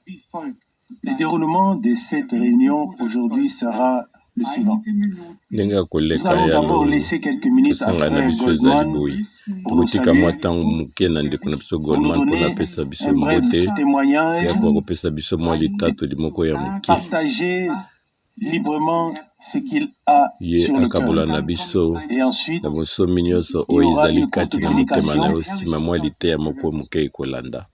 Le déroulement de cette réunion aujourd'hui sera le suivant. Ndenge Nous koleka allons ya d'abord laisser quelques minutes à kosanga na Frère biso ezali Goldman boye pour nous tokotika mwa saluer, ntango moke na ndeko na biso pour nous Goldman mpona donner apesa biso un bref mbote témoignage, mpe akoka kopesa biso mwa litatoli moko ya moke partager librement ce qu'il a ye sur le cœur. akabola na biso Et ensuite, na bonsomi nyonso il y oyo aura ezali une courte kati na motema na yo prédication. nsima mwa liteya moko moke ekolanda.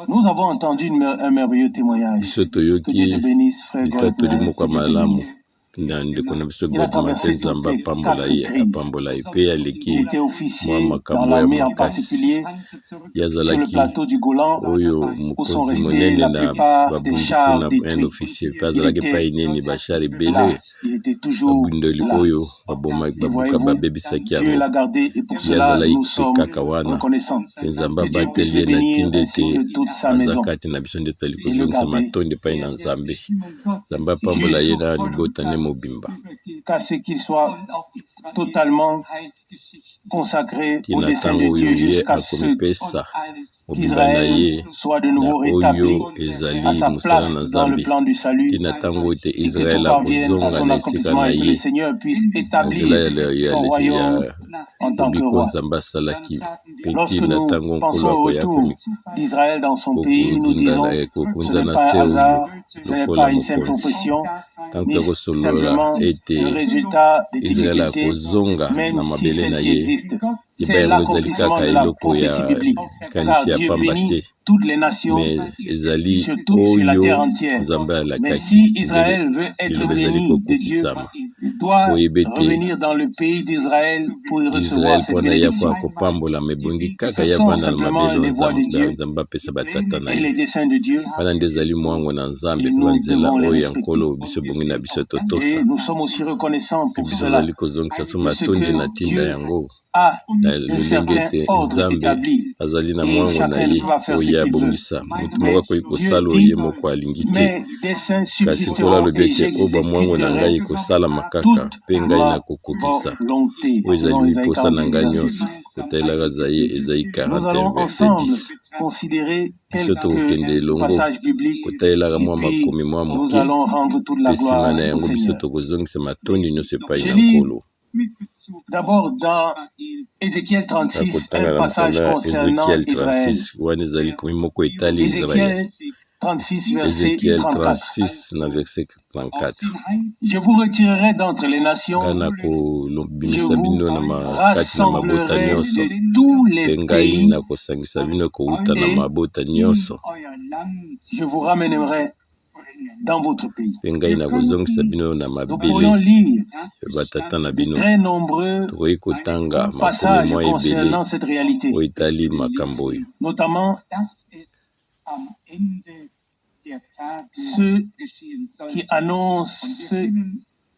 Nous avons entendu un merveilleux témoignage. Biso Que toyoki Dieu te bénisse, Frère litatoli Goldman. moko ya Que Dieu te malamu bénisse. na ndeko na biso Il a Goldman traversé mpe toutes nzambe ces apambola 4 ye crises. apambola ye mpe aleki Il était mwa officier dans makambo ya l'armée en makasi particulier ye sur le azalaki plateau du Golan oyo où sont mokonzi restés monene la na plupart des babundu chars kuna un détruits. officier mpe Il azalaki était epai neni bashar ebele là, il était toujours babundeli là. oyo babomaki Et babuka voyez-vous, babebisaki Dieu yango l'a gardé et pour ye cela azalaki nous mpe sommes kaka wana reconnaissants. mpe nzambe Que Dieu puisse abateli le ye na bénir ntinda ainsi ete que toute sa aza maison kati na biso nde toali et le kozongisa garder. matondi epai na nzambe nzambe apambola ye na libota ne mobimba Qu'à ce qu'il soit totalement consacré au tina dessein ntango de Dieu oyo ye jusqu'à ce akomipesa mobimba na qu'Israël ye soit de na nouveau rétabli oyo à ezali sa mosala na place dans le nzambe plan du salut tina ntango ete et que tout israele parvienne à akozonga son na esika accomplissement na et que le ye Seigneur puisse na établir nzela son royaume en tant que lobiko roi. nzambe asalaki mpe Lorsque ntina nous ntango pensons nkolo au akoya retour d'Israël dans son pays, nous disons ce kokunza n'est na pas se un oyo hasard, ce n'est lokola pas une simple mokonzi oppression, ntango ni tokosolola simplement ete un résultat des israele difficultés, akozonga même na si mabele na celle-ci ye existe. liba C'est yango ezali l'accomplissement kaka de la eloko ya prophétie biblique, car likanisi ya Dieu pamba bénit te toutes les nations, me ezali surtout sur la terre oyo entière. nzambe Mais alakaki si ndenge Israël veut être liloba ezali béni de Dieu, kokokisama il doit boyeba ete revenir dans le pays d'Israël pour y recevoir israele cette mpona ya bénédiction. kwa kopambola mebongi kaka Ce ya sont vanda na simplement mabele les oyo voies de Dieu nzambe apesa batata na et les ye desseins de Dieu, wana nde ezali mwango na nzambe et mpe nous banzela devons les oyo ya respecter. nkolo biso bongi na biso totosa Et nous sommes aussi reconnaissants mpe pour biso cela, tozali kozongisa so de ce matondi na que ntinda Dieu yango a na un lolenge certain ete ordre nzambe établi azali na et mwango na chacun ye va faire ce oyo qu'il veut. abongisa motu Mais moko akoki Dieu kosala oyo dit, ye moko alingi te mes desseins kasi nkolo subsisteront alobi et ete oyo bamwango na ngai j'exécuterai ekosalama kaka toute mpe ngai ma nakokokisa volonté, oyo ezali selon Isaïe miposa na 46, ngai verset nyonso 10. kotalelaka zaye ezai Nous 41 allons verset ensemble 10 considérer biso tokokende quelques elongo passages bibliques kotalelaka et mwa puis makomi mwa nous moke allons rendre toute la mpe nsima gloire na au yango biso Seigneur. tokozongisa matondi nyonso epai Je na lis nkolo d'abord dans Ézéchiel 36, nakotanga un na passage mokanda ya concernant ezekiel Israël. 36 wana ezali komi moko etali israele Ézéchiel 36, verset ezekiel 34. 36 na verset 34 Je vous retirerai d'entre les nations, ngai je nakolobimisa vous bino kati na mabota rassemblerai nyonso de tous les mpe ngai pays nakosangisa bino kouta na et mabota nyonso je vous ramènerai dans votre pays. mpe ngai nakozongisa bino na Nous mabele pourrions lire ya batata na de bino très nombreux tokoki kotanga makomi passages mwa ebele concernant cette réalité, oyo etali makambo oyo notamment ceux qui annoncent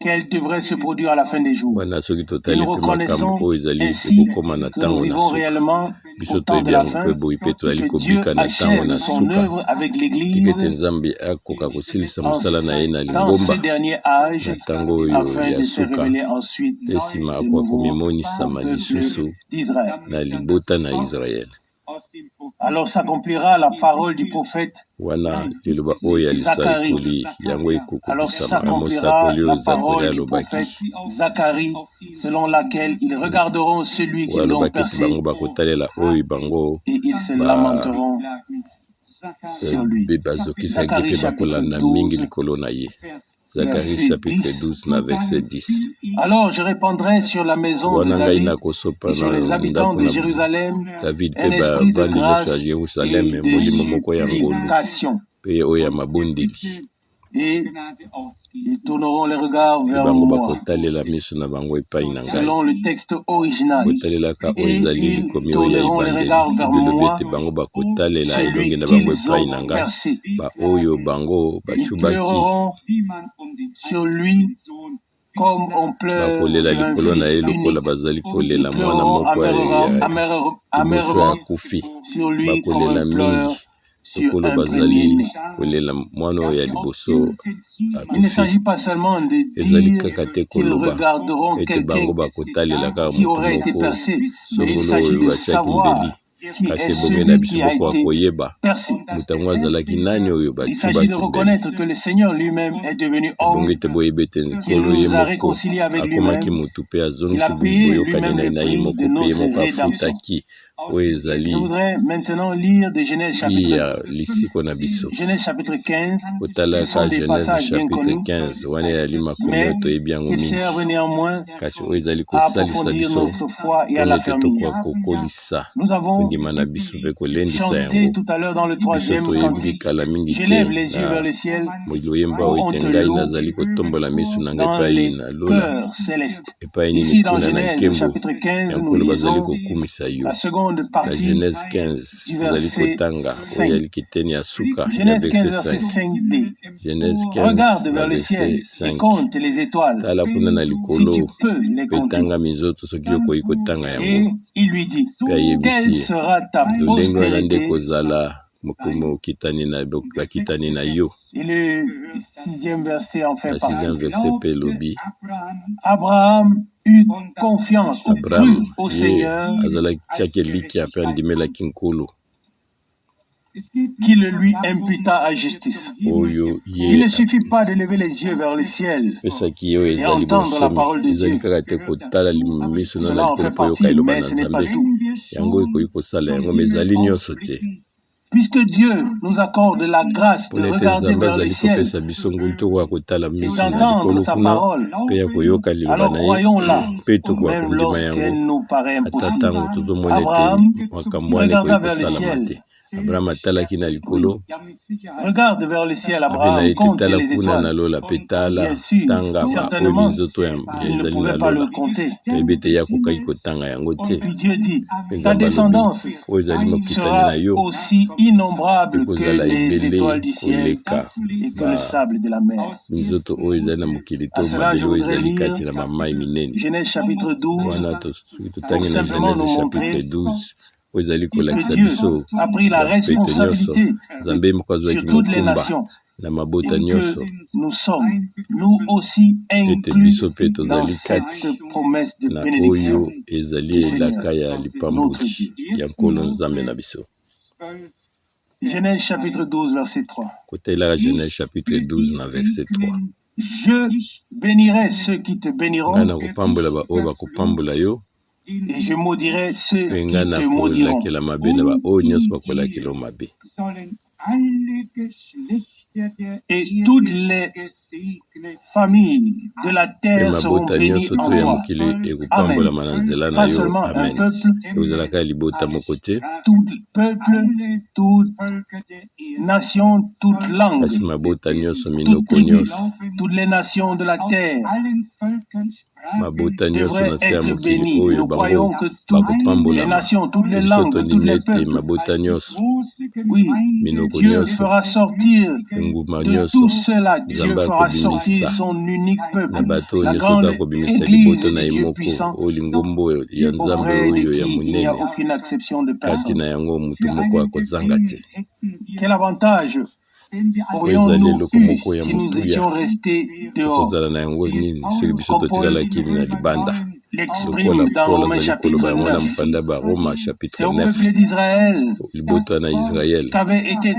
qu'elle devrait se produire à la fin des jours. wana soki Et totali nous mpe makambo reconnaissons oyo ezali ainsi ekokóma na que nous ntango na vivons suka réellement biso au temps de toyebi la yango fin mpe boye mpe et tozali que Dieu kobika na ntango na achève son suka œuvre avec tika l'Église ete nzambe akoka kosilisa mosala na ye na dans ce lingomba dernier âge na ntango oyo afin ya de se suka révéler ensuite mpe nsima de akoka nouveau komimonisama au peuple lisusu d'Israël. na libota na israele Alors s'accomplira la parole du prophète wana liloba oyo ya Zacharie. lisaekoli yango Alors ekokokisama ya s'accomplira mosakoli oyo la zakari parole du alobaki prophète Zacharie, selon laquelle ils regarderont celui oyo qu'ils ont alobaki ete percé bango bakotalela oyo bango et ils se lamenteront sur lui. bazokisaki Zacharie mpe chapitre bakolanda mingi 12, likolo na ye Zacharie verset chapitre 10. 12 na verset 10 Alors je répandrai sur la maison de wana ngai David nakosopa et sur les na habitants ndako de na Jérusalem david un mpe esprit de bavandi nyonso ya grâce et yerusaleme de molimo moko ya ngolu supplication. mpe oyo ya mabondeli Et ils tourneront les regards mpe vers bango moi, bakotalela miso na bango epai na ngai selon le texte original. kotalelaka oyo Et ezali ils likomi oyo ya tourneront les libandeli regards vers bilobi moi, ete bango bakotalela elongi celui na bango qu'ils epai na ont ngai percé. baoyo bango Ils batiubaki pleureront sur lui comme on pleure bakolela sur un likolo na ye fils lokola unique. bazali Ils kolela mwana pleureront moko ya liboso ya amèrement kufi sur lui comme bakolela on mingi pleure sur lokolo un bazali premier-né. kolela mwana oyo ya liboso Il ne akufi s'agit pas seulement de ezali dire kaka te qu'ils koloba regarderont ete quelqu'un bango bakotalela kaka qui motu aurait été moko percé, mais il songolo s'agit oyo de batiaki mbeli savoir qui est kasi bonge celui na biso qui a boko été akoyeba percé. moto yango azalaki nani oyo Il s'agit de batubaki mbele reconnaître que le Seigneur lui-même est devenu homme, ebongi te boyeba ete qu'il nkolo ye nous a moko réconciliés avec akomaki lui-même, motu mpe qu'il azongisi a payé boyokani lui-même na ye le na ye prix moko de mpe ye notre moko rédemption. afutaki oyo Je ezali voudrais maintenant lire de Genèse chapitre, lia lisiko na biso Genèse chapitre 15. Ce kotalaka sont des Genèse passages bien chapitre connus, 15 wana ezali makomi mais oyo toyebi yango qu'ils mingi servent néanmoins kasi oyo ezali à kosalisa approfondir biso notre foi et à mpona ete l'affermir. tokoka kokolisa Nous avons kondima na biso mpe kolendisa chanté yango tout à l'heure dans le biso troisième toyebi cantique. kala mingi te J'élève les yeux vers na le ciel, loyemba pour oyo on ete te ngai loue nazali kotombola miso na ngai dans epai les na lola cœurs célestes. epai nini Ici, dans kuna na Genèse nkembo chapitre 15, ya nous nkolo bazali lisons kokumisa yo la seconde na partie Genèse du 15 tozali verset kotanga oyo 5. ezali kiteni ya suka ya Genèse 15, verset verset 5 5b. Genèse 15 Regarde na vers le verset ciel et 5 compte les étoiles, tala kuna na si likolo tu peux les mpe compter. tanga minzoto soki okoki kotanga Et yango il lui dit, mpe quelle ayebisi ye sera ta lolenge wana nde postérité? kozala bakitani na yo Et le 6e verset en fait na partie. 6e verset mpe elobi Abraham eut confiance ou abraham crut au ye Seigneur azalaki elikya mpe andimelaki nkolo qui le lui imputa à justice. oyo Il ye ne suffit pas de lever les yeux vers le ciel apesaki ye oyo et ezali entendre la bonsomi parole de ezali Dieu. kaka te kotala miso na Cela en likolo fait mpo oyoka partie, eloba mais na ce n'est pas nzambe tout. yango ekoki kosala yango me ezali nyonso te Puisque Dieu nous accorde la grâce de mpona ete regarder nzambe vers le azali ciel kopesa biso ngolu tokoka kotala et miso na d'entendre likolo sa kuna parole, mpe ya koyoka liloba alors na ye croyons-la, mpe tokoka même kondima yango lorsqu'elle nous paraît ata impossible. ntango tozomona ete Abraham makambo wana regarda ekoki vers le kosalama ciel. te abraham atalaki na likolo Regarde vers le ciel, abe na Abraham, ye te compte tala les kuna na étoiles. lola mpe tala Bien sûr, tanga baoyo certainement, minzoto ya il ne ezali pouvait na pas le lola compter. toyebi ete ye akokaki kotanga yango te Puis Dieu dit, mpe ta nzambe alobi descendance oyo ezali mokitani sera na yo aussi innombrable que ekozala les étoiles ebele du ciel koleka et que le sable de la mer. minzoto oyo ezali na mokili À to cela, mabele je oyo voudrais ezali lire kati na bamai minene Genèse chapitre 12 wana soki totangi pour na simplement nous genèse montrer chapitre 12 oyo ezali que kolakisa Dieu biso a pris la bapete nyonso responsabilité nzambe moko sur azwaki toutes les mokumba nations na et mabota que nyonso nous sommes, nous aussi, ete inclus biso mpe dans tozali cette kati promesse de na bénédiction oyo ezali du Seigneur, elaka ya notre lipamboli Dieu. ya nkolo nzambe na biso Genèse chapitre 12, verset 3. kotelaka genèse chapitre 12 na verset 3 Je bénirai ceux qui te béniront ngai nakopambola baoyo bakopambola yo et je maudirai ceux mpe qui ngai te maudiront. nakolakela mabe na baoyo nyonso bakolakela yo mabe Et toutes les familles de la mpe terre seront mabota bénies nyonso en to ya toi. mokili Amen. ekopambolama na nzela na Pas yo seulement un amen peuple, ekozalaka ya libota moko te tout peuple, toute nation, toute langue, kasi mabota nyonso toute minoko tribu, nyonso toutes les nations de la terre mabota nyonso devraient na se ya être mokili bénies. oyo Nous croyons bango que toutes les bakopambolama nations, toutes les biso langues, tous tondimi les ete peuples, mabota nyonso oui, minoko Dieu nyonso fera sortir enguma de nyonso tout cela, Dieu nzambe fera sortir akobimisa son unique na peuple, bato oyo la nyonso to grande akobimisa église liboto na de ye Dieu moko puissant, oyo lingombo ya nzambe auprès de oyo qui ya il n'y a monene aucune exception de kati personne. na yango motu moko akozanga te Quel avantage oyo ezali aurions-nous eloko eu moko ya si nous motuya étions restés dehors? tokozala na yango nini soki biso totikalaki na libanda L'exprime lokola dans paul Romains azali chapitre koloba yango na 9. mopanda baroma C'est chapitre au 9 peuple d'Israël liboto na israele qu'avait été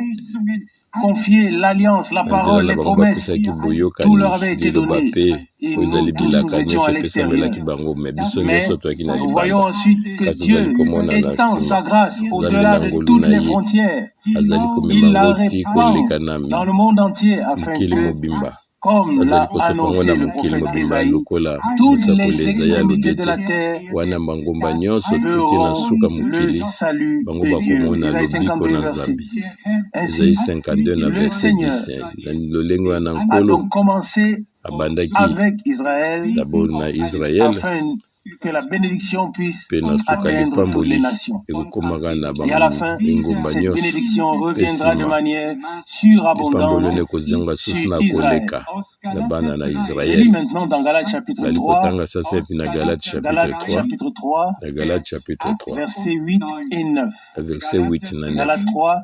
confiée l'alliance, la na nzela parole, na les bango promesses. bapesaki Tout boyokani leur avait été liloba donné. mpe Et oyo ezali nous tous, nous bilaka étions nyonso à l'extérieur. epesambelaki bango me biso Mais nyonso toyaki na nous voyons libanda ensuite que kasi Dieu tozali komona na étend nsima sa grâce nzambe au-delà na de ngolu toutes na les ye frontières. azali komema Il la ngo ti répand koleka na dans le monde entier afin mokili que, mobimba comme azali l'a kosopa ngo annoncé na le mokili prophète mobimba Ésaïe, lokola toutes mosakoli les Ezayi alobi extrémités de la ete terre wana bangomba nyonso tuti na verront suka le mokili salut bango de Dieu. bakomona Isaïe lobiko 52, na verset nzambe 10. Ezayi Ainsi, 52 na le verset Seigneur 10 na lolenge wana a nkolo donc commencé abandaki avec Israël d'abord na Israel afin que la bénédiction puisse mpe na suka atteindre toutes les lipamboli nations. ekokomaka na Et à la fin, bangomba cette nyonso bénédiction mpe reviendra de nsima manière lipamboli surabondante ekozonga susu sur na Israël. koleka na bana na Je lis Israel maintenant dans Galates chapitre bali 3, kotanga sasa epi na Galate chapitre 3 na Galate chapitre 3 versets 8 et 9. verset 8 na 9 Galates 3,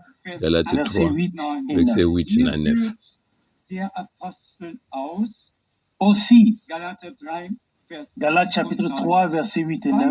Galate versets 3 8 et verset 9. 8 na 9 Aussi, Galates chapitre 3, versets 8 et 9.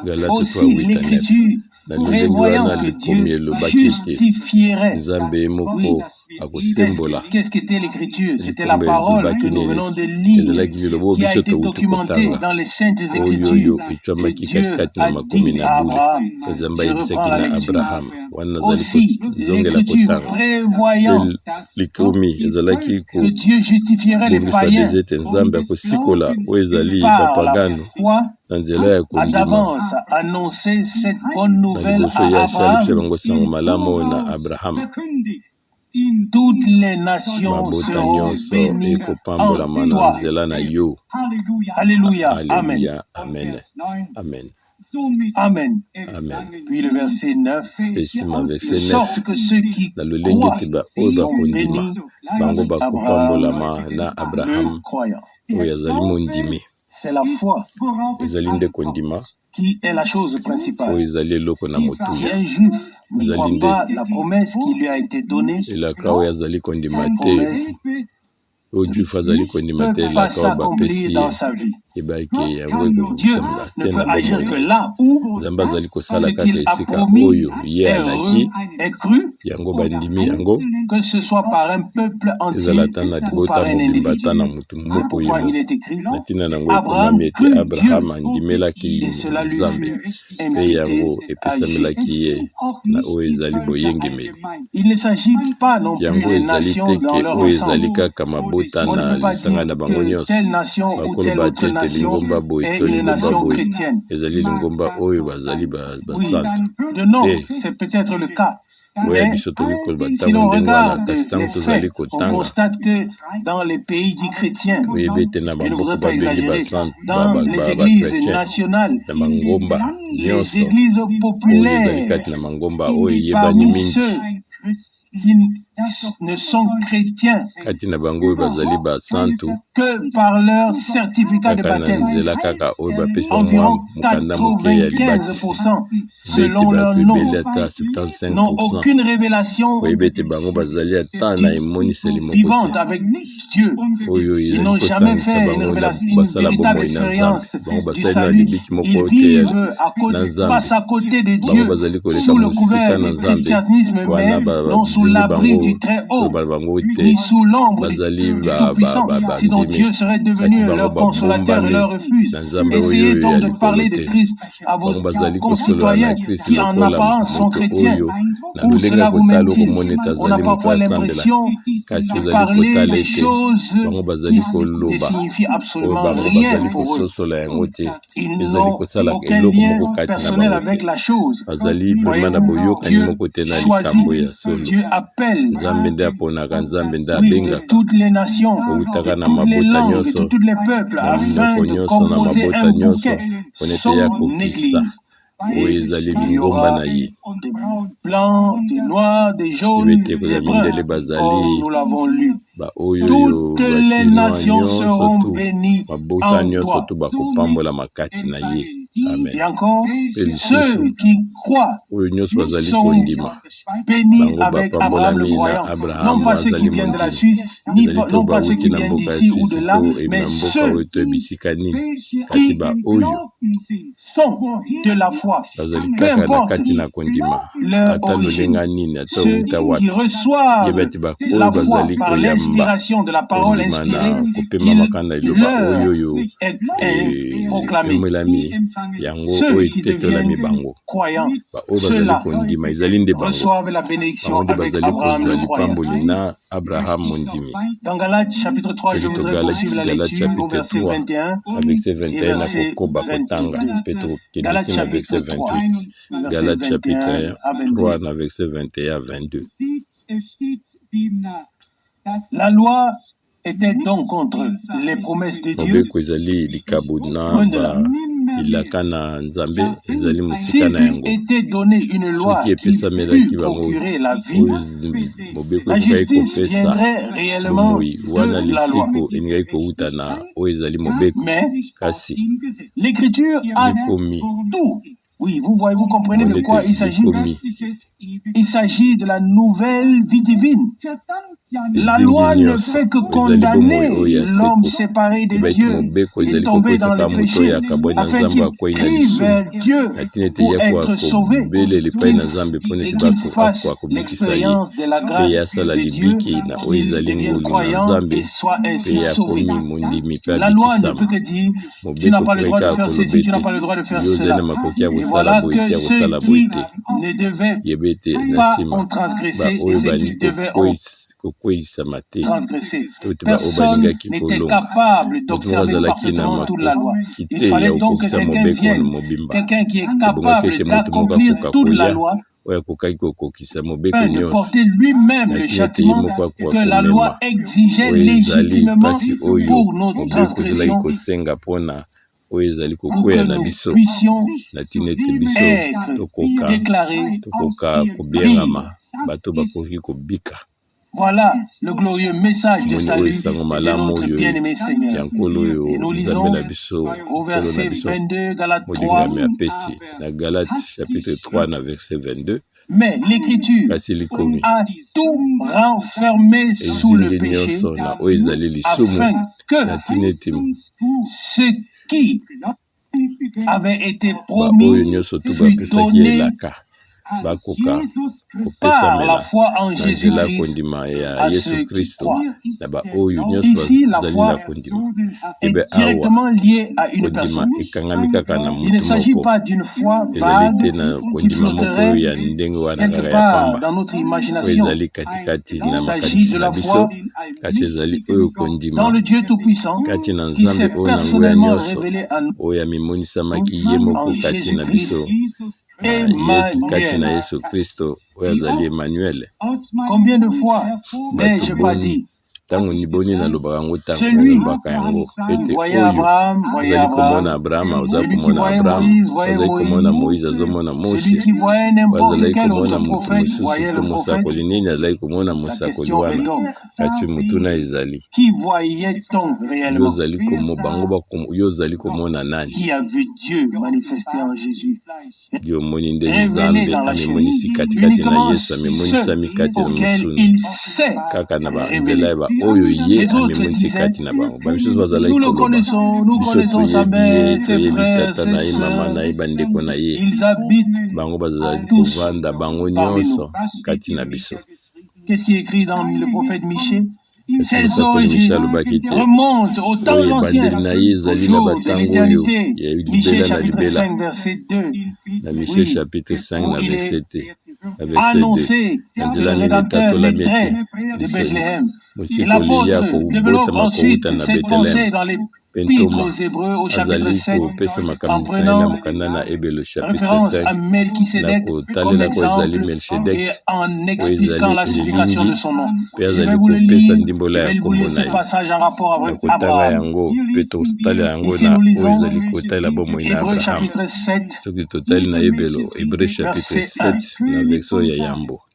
Galate 3, Aussi, 8 à 9. l'Écriture, Na lolenge prévoyant wana que likomi Dieu elobaki ete justifierait. nzambe moko akosembola Qu'est-ce qu'était l'Écriture? C'était la likombo parole ezobaki que nous nini venons de lire, ezalaki liloba qui a biso été touti documentée kotanga dans les Saintes oyo Écritures. Que ecwamaki Dieu katikati na a makomi dit na à bule Abraham. nzambe Je ayebisaki reprends la na lecture. abraham wana nazali Aussi, kozongela l'Écriture kotanga prévoyant mpe likomi ezalaki que Dieu justifierait les kobongisa païens deja ete nzambe akosikola oyo ezali par la bapagano foi, na nzela ya a kondima d'avance annoncé cette bonne na nouvelle liboso à ya asi alobisa Abraham. bango sango malamu oyo na abraham Toutes les nations mabota seront nyonso bénies en ekopambolama na toi. nzela na yo Alléluia. Amen. Alléluia. Amen. Amen. Amen. Amen. Puis le verset 9. Mpe nsima verset De 9 sorte que ceux qui na lolenge croient ete oyo sont bakondima bénis bango avec Abraham, bakopambolama na abraham le croyant. oyo azali mondimi C'est la foi ezali nde kondima qui est la chose oyo principale. ezali eloko na Si motuya un juif ne Ezali croit nde pas la promesse qui lui a été donnée, elaka oyo azali kondima cette te promesse oyo juifu azali ne kondima peut te pas elaka oyo bapesi s'accomplir ye dans sa vie. ebaki yango Dieu ekokosamela ne te peut na agir que bomoi là où nzambe azali ce kosala kaka qu'il a esika promis oyo ye est alaki cru, yango bandimi yango que ce soit par un peuple entier ezala ata na ou libota par un mobimba ata na individu. motu C'est moko ye pourquoi il moko est écrit, na ntina nango Abraham ekomami ete crut Dieu abraham andimelaki et cela lui nzambe fut mpe imputé yango à epesamelaki ye justice. na oyo ezali boyengemeli Il ne s'agit pas non plus yango des ezali nations te dans ke leur oyo ezali ensemble. kaka mabota On ne na peut pas lisanga dire na bango que nyonso telle nation ou telle bakoloba autre te ete nation lingomba boye est to une lingomba nation boye chrétienne. ezali lingomba oyo bazali Oui, basantu de nom, te c'est peut-être le cas. oyo Mais biso tokoki koloba si ntango l'on ndenge wana regarde kasi les ntango tozali faits, on kotanga constate que dans les pays dits chrétiens, oyebi ete na je ne bamboka voudrais pas babengi exagérer, dans les églises bachrétien nationales, na bangomba les nyonso églises oyo ezali populaires, kati na mangomba oyo eyebani parmi mingi ceux qui ne sont chrétiens kati na bango oyo bazali basantu que par leur certificat de kaka na baptême. nzela kaka oyo bapesi mwa Environ mokanda moke ya libatisi 95% ebe selon ete leur bato nom ebele ata 75% n'ont aucune révélation oyebi ete bango bazali ata na emoniseli moko vivante te avec Dieu. oyo Ils ezali n'ont jamais kosangisa fait bango une basala véritable bomoi na nzambe expérience bango du basali na salut. libiki moko Ils te vivent na nzambe passent à côté de bango Dieu bazali koleka sous le mosika couvert na du nzambe christianisme, wana mais non sous bazingi l'abri bango du Très-Haut, kolobala bango te ni sous l'ombre du bazali Tout-Puissant. Sinon bandimi Dieu serait kasi devenu bango leur consolateur et babombami leur refuge. na nzambe oyo Essayez oyo ya donc de likolo parler de te Christ à vos bango bazali kosolola na concitoyens kristo qui en lokola apparence sont moto chrétiens. oyo na Où lolenge cela ya vous kotala mène-t-il? okomona ete On a azali moto parfois asambela l'impression kasi de ozali parler kotala des ete choses bango qui bazali ne koloba signifient oyo absolument bango rien bazali pour eux. kososola yango te Ils ezali n'ont kosala aucun eloko lien moko kati na personnel bango te avec la chose. bazali vraimen na Voyez-vous, boyokani Dieu moko te na choisit, likambo ya solo Dieu appelle, nzambe nde aponaka nzambe nde oui, de abengaka toutes les nations, koutaka de na toutes les mabota langues, de nyonso tous les peuples, na afin minoko de nyonso na composer mabota un nyonso bouquet, pona ete ya son kokisa église. oyo Et ezali il y lingomba aura na ye des blancs, des noirs, des ebe jaunes, ete des kozala bruns, mindele comme bazali nous l'avons lu. baoyo oyo Toutes les bachinois nations nyonso seront tu bénies mabota en nyonso toi. tu bakopambolama kati na ye amen Et encore, mpe ceux lisusu qui croient oyo nyonso bazali sont kondima bénis bango avec Abraham le bapambolami na croyant. Non abrahamu pas ceux qui azali viennent de la mondimi Suisse, ezali to non pas ceux bauti qui na viennent mboka ya d'ici ou de swisi là, to ebi mais na mboka ceux oyo to ebisika nini kasi qui baoyo sont de la foi. bazali Peu kaka na importe kati na kondima leur ata origine. lolenga nini ata Ceux outa qui wapi reçoivent yeba ete baoyo la foi bazali par koyamba l'inspiration de la parole kondima inspirée na kopema qu'il makanda eloba oyo leur oyo est proclamée. epemelami yango Ceux oyo qui etetolami deviennent bango croyants, baoyo bazali ceux-là kondima ezali nde bango reçoivent la bénédiction bango nde avec bazali Abraham kozwa le croyant. lipamboli na abraham mondimi Dans Galates chapitre 3, je soki voudrais poursuivre la togalati lecture au chapitre verset 3 21 na verset et 21 na verset kokoba kotanga 22. mpe tokende Galates ti na verset chapitre 3, 28 verset Galates 21 chapitre à 22. 3 na verset 21 à 22 La loi était donc contre les promesses de Dieu. mobeko ezali likabo na bilaka na nzambe ezali mosika na yango était donné une loi soki qui epesamelaki put bango procurer la vie, oyo mobeko la ekokaki justice kopesa viendrait réellement bomoi wana de la loi. lisiko elingaki kowuta na oyo ezali mobeko Mais kasi l'écriture a likomi tout. Oui, vous voyez, vous comprenez de quoi il s'agit. likomi Il s'agit de la nouvelle vie divine. La loi ne fait que condamner l'homme séparé de Dieu et tomber dans le péché afin qu'il prie vers Dieu pour être sauvé, et qu'il fasse l'expérience de la grâce de Dieu, qu'il devienne croyant et soit ainsi sauvé. La loi ne peut que dire tu n'as pas le droit de faire ceci, tu n'as pas le droit de faire cela. Et voilà que ceux qui ne devaient pas en transgresser et ceux qui devaient en transgresser. Personne n'était capable d'observer parfaitement toute la loi. Il fallait donc que quelqu'un vienne, quelqu'un qui est capable d'accomplir toute la loi, de porter lui-même le châtiment que la loi exigeait légitimement pour nos transgressions, pour que nous puissions être déclarés purs. Voilà le glorieux message de salut de notre bien-aimé Seigneur. Et nous lisons au verset 22, Galates 3. Chapitre 3, verset 22. Mais l'Écriture a tout renfermé sous le péché, afin que ce qui avait été promis fût donné par la foi en Jésus-Christ à ceux qui croient. Ici, la foi est directement liée à une personne. Il ne s'agit pas d'une foi vague qui flotterait quelque part dans notre imagination. Il s'agit de la foi dans le Dieu Tout-Puissant qui s'est personnellement révélé à nous en Jésus-Christ. Emmanuel. Combien de fois n'ai-je pas dit celui voyait Abraham, celui qui voyait Moïse, celui qui voyait n'importe quel autre prophète voyait le prophète. La question est donc, qui voyait-on réellement? Qui a vu Dieu manifesté en Jésus? Révélé dans la chair, uniquement ceux auxquels il s'est révélé. Les autres disaient, nous le connaissons, nous connaissons sa mère, ses frères, ses sœurs, ils habitent tous parmi nous. Qu'est-ce qui est écrit dans le prophète Michée? Ces origines remontent au temps ancien, au jour de l'éternité. Michée chapitre 5, verset 2. Michée chapitre 5, verset 2. Annoncé le Rédempteur naîtrait de Bethléem. Et l'apôtre développe ensuite ses pensées dans l'Épître aux Hébreux au chapitre 7 en prenant référence à Melchisédek comme exemple et en expliquant la signification de son nom. Je vais vous le lire ce passage en rapport avec Abraham. Ici nous lisons Hébreux chapitre 7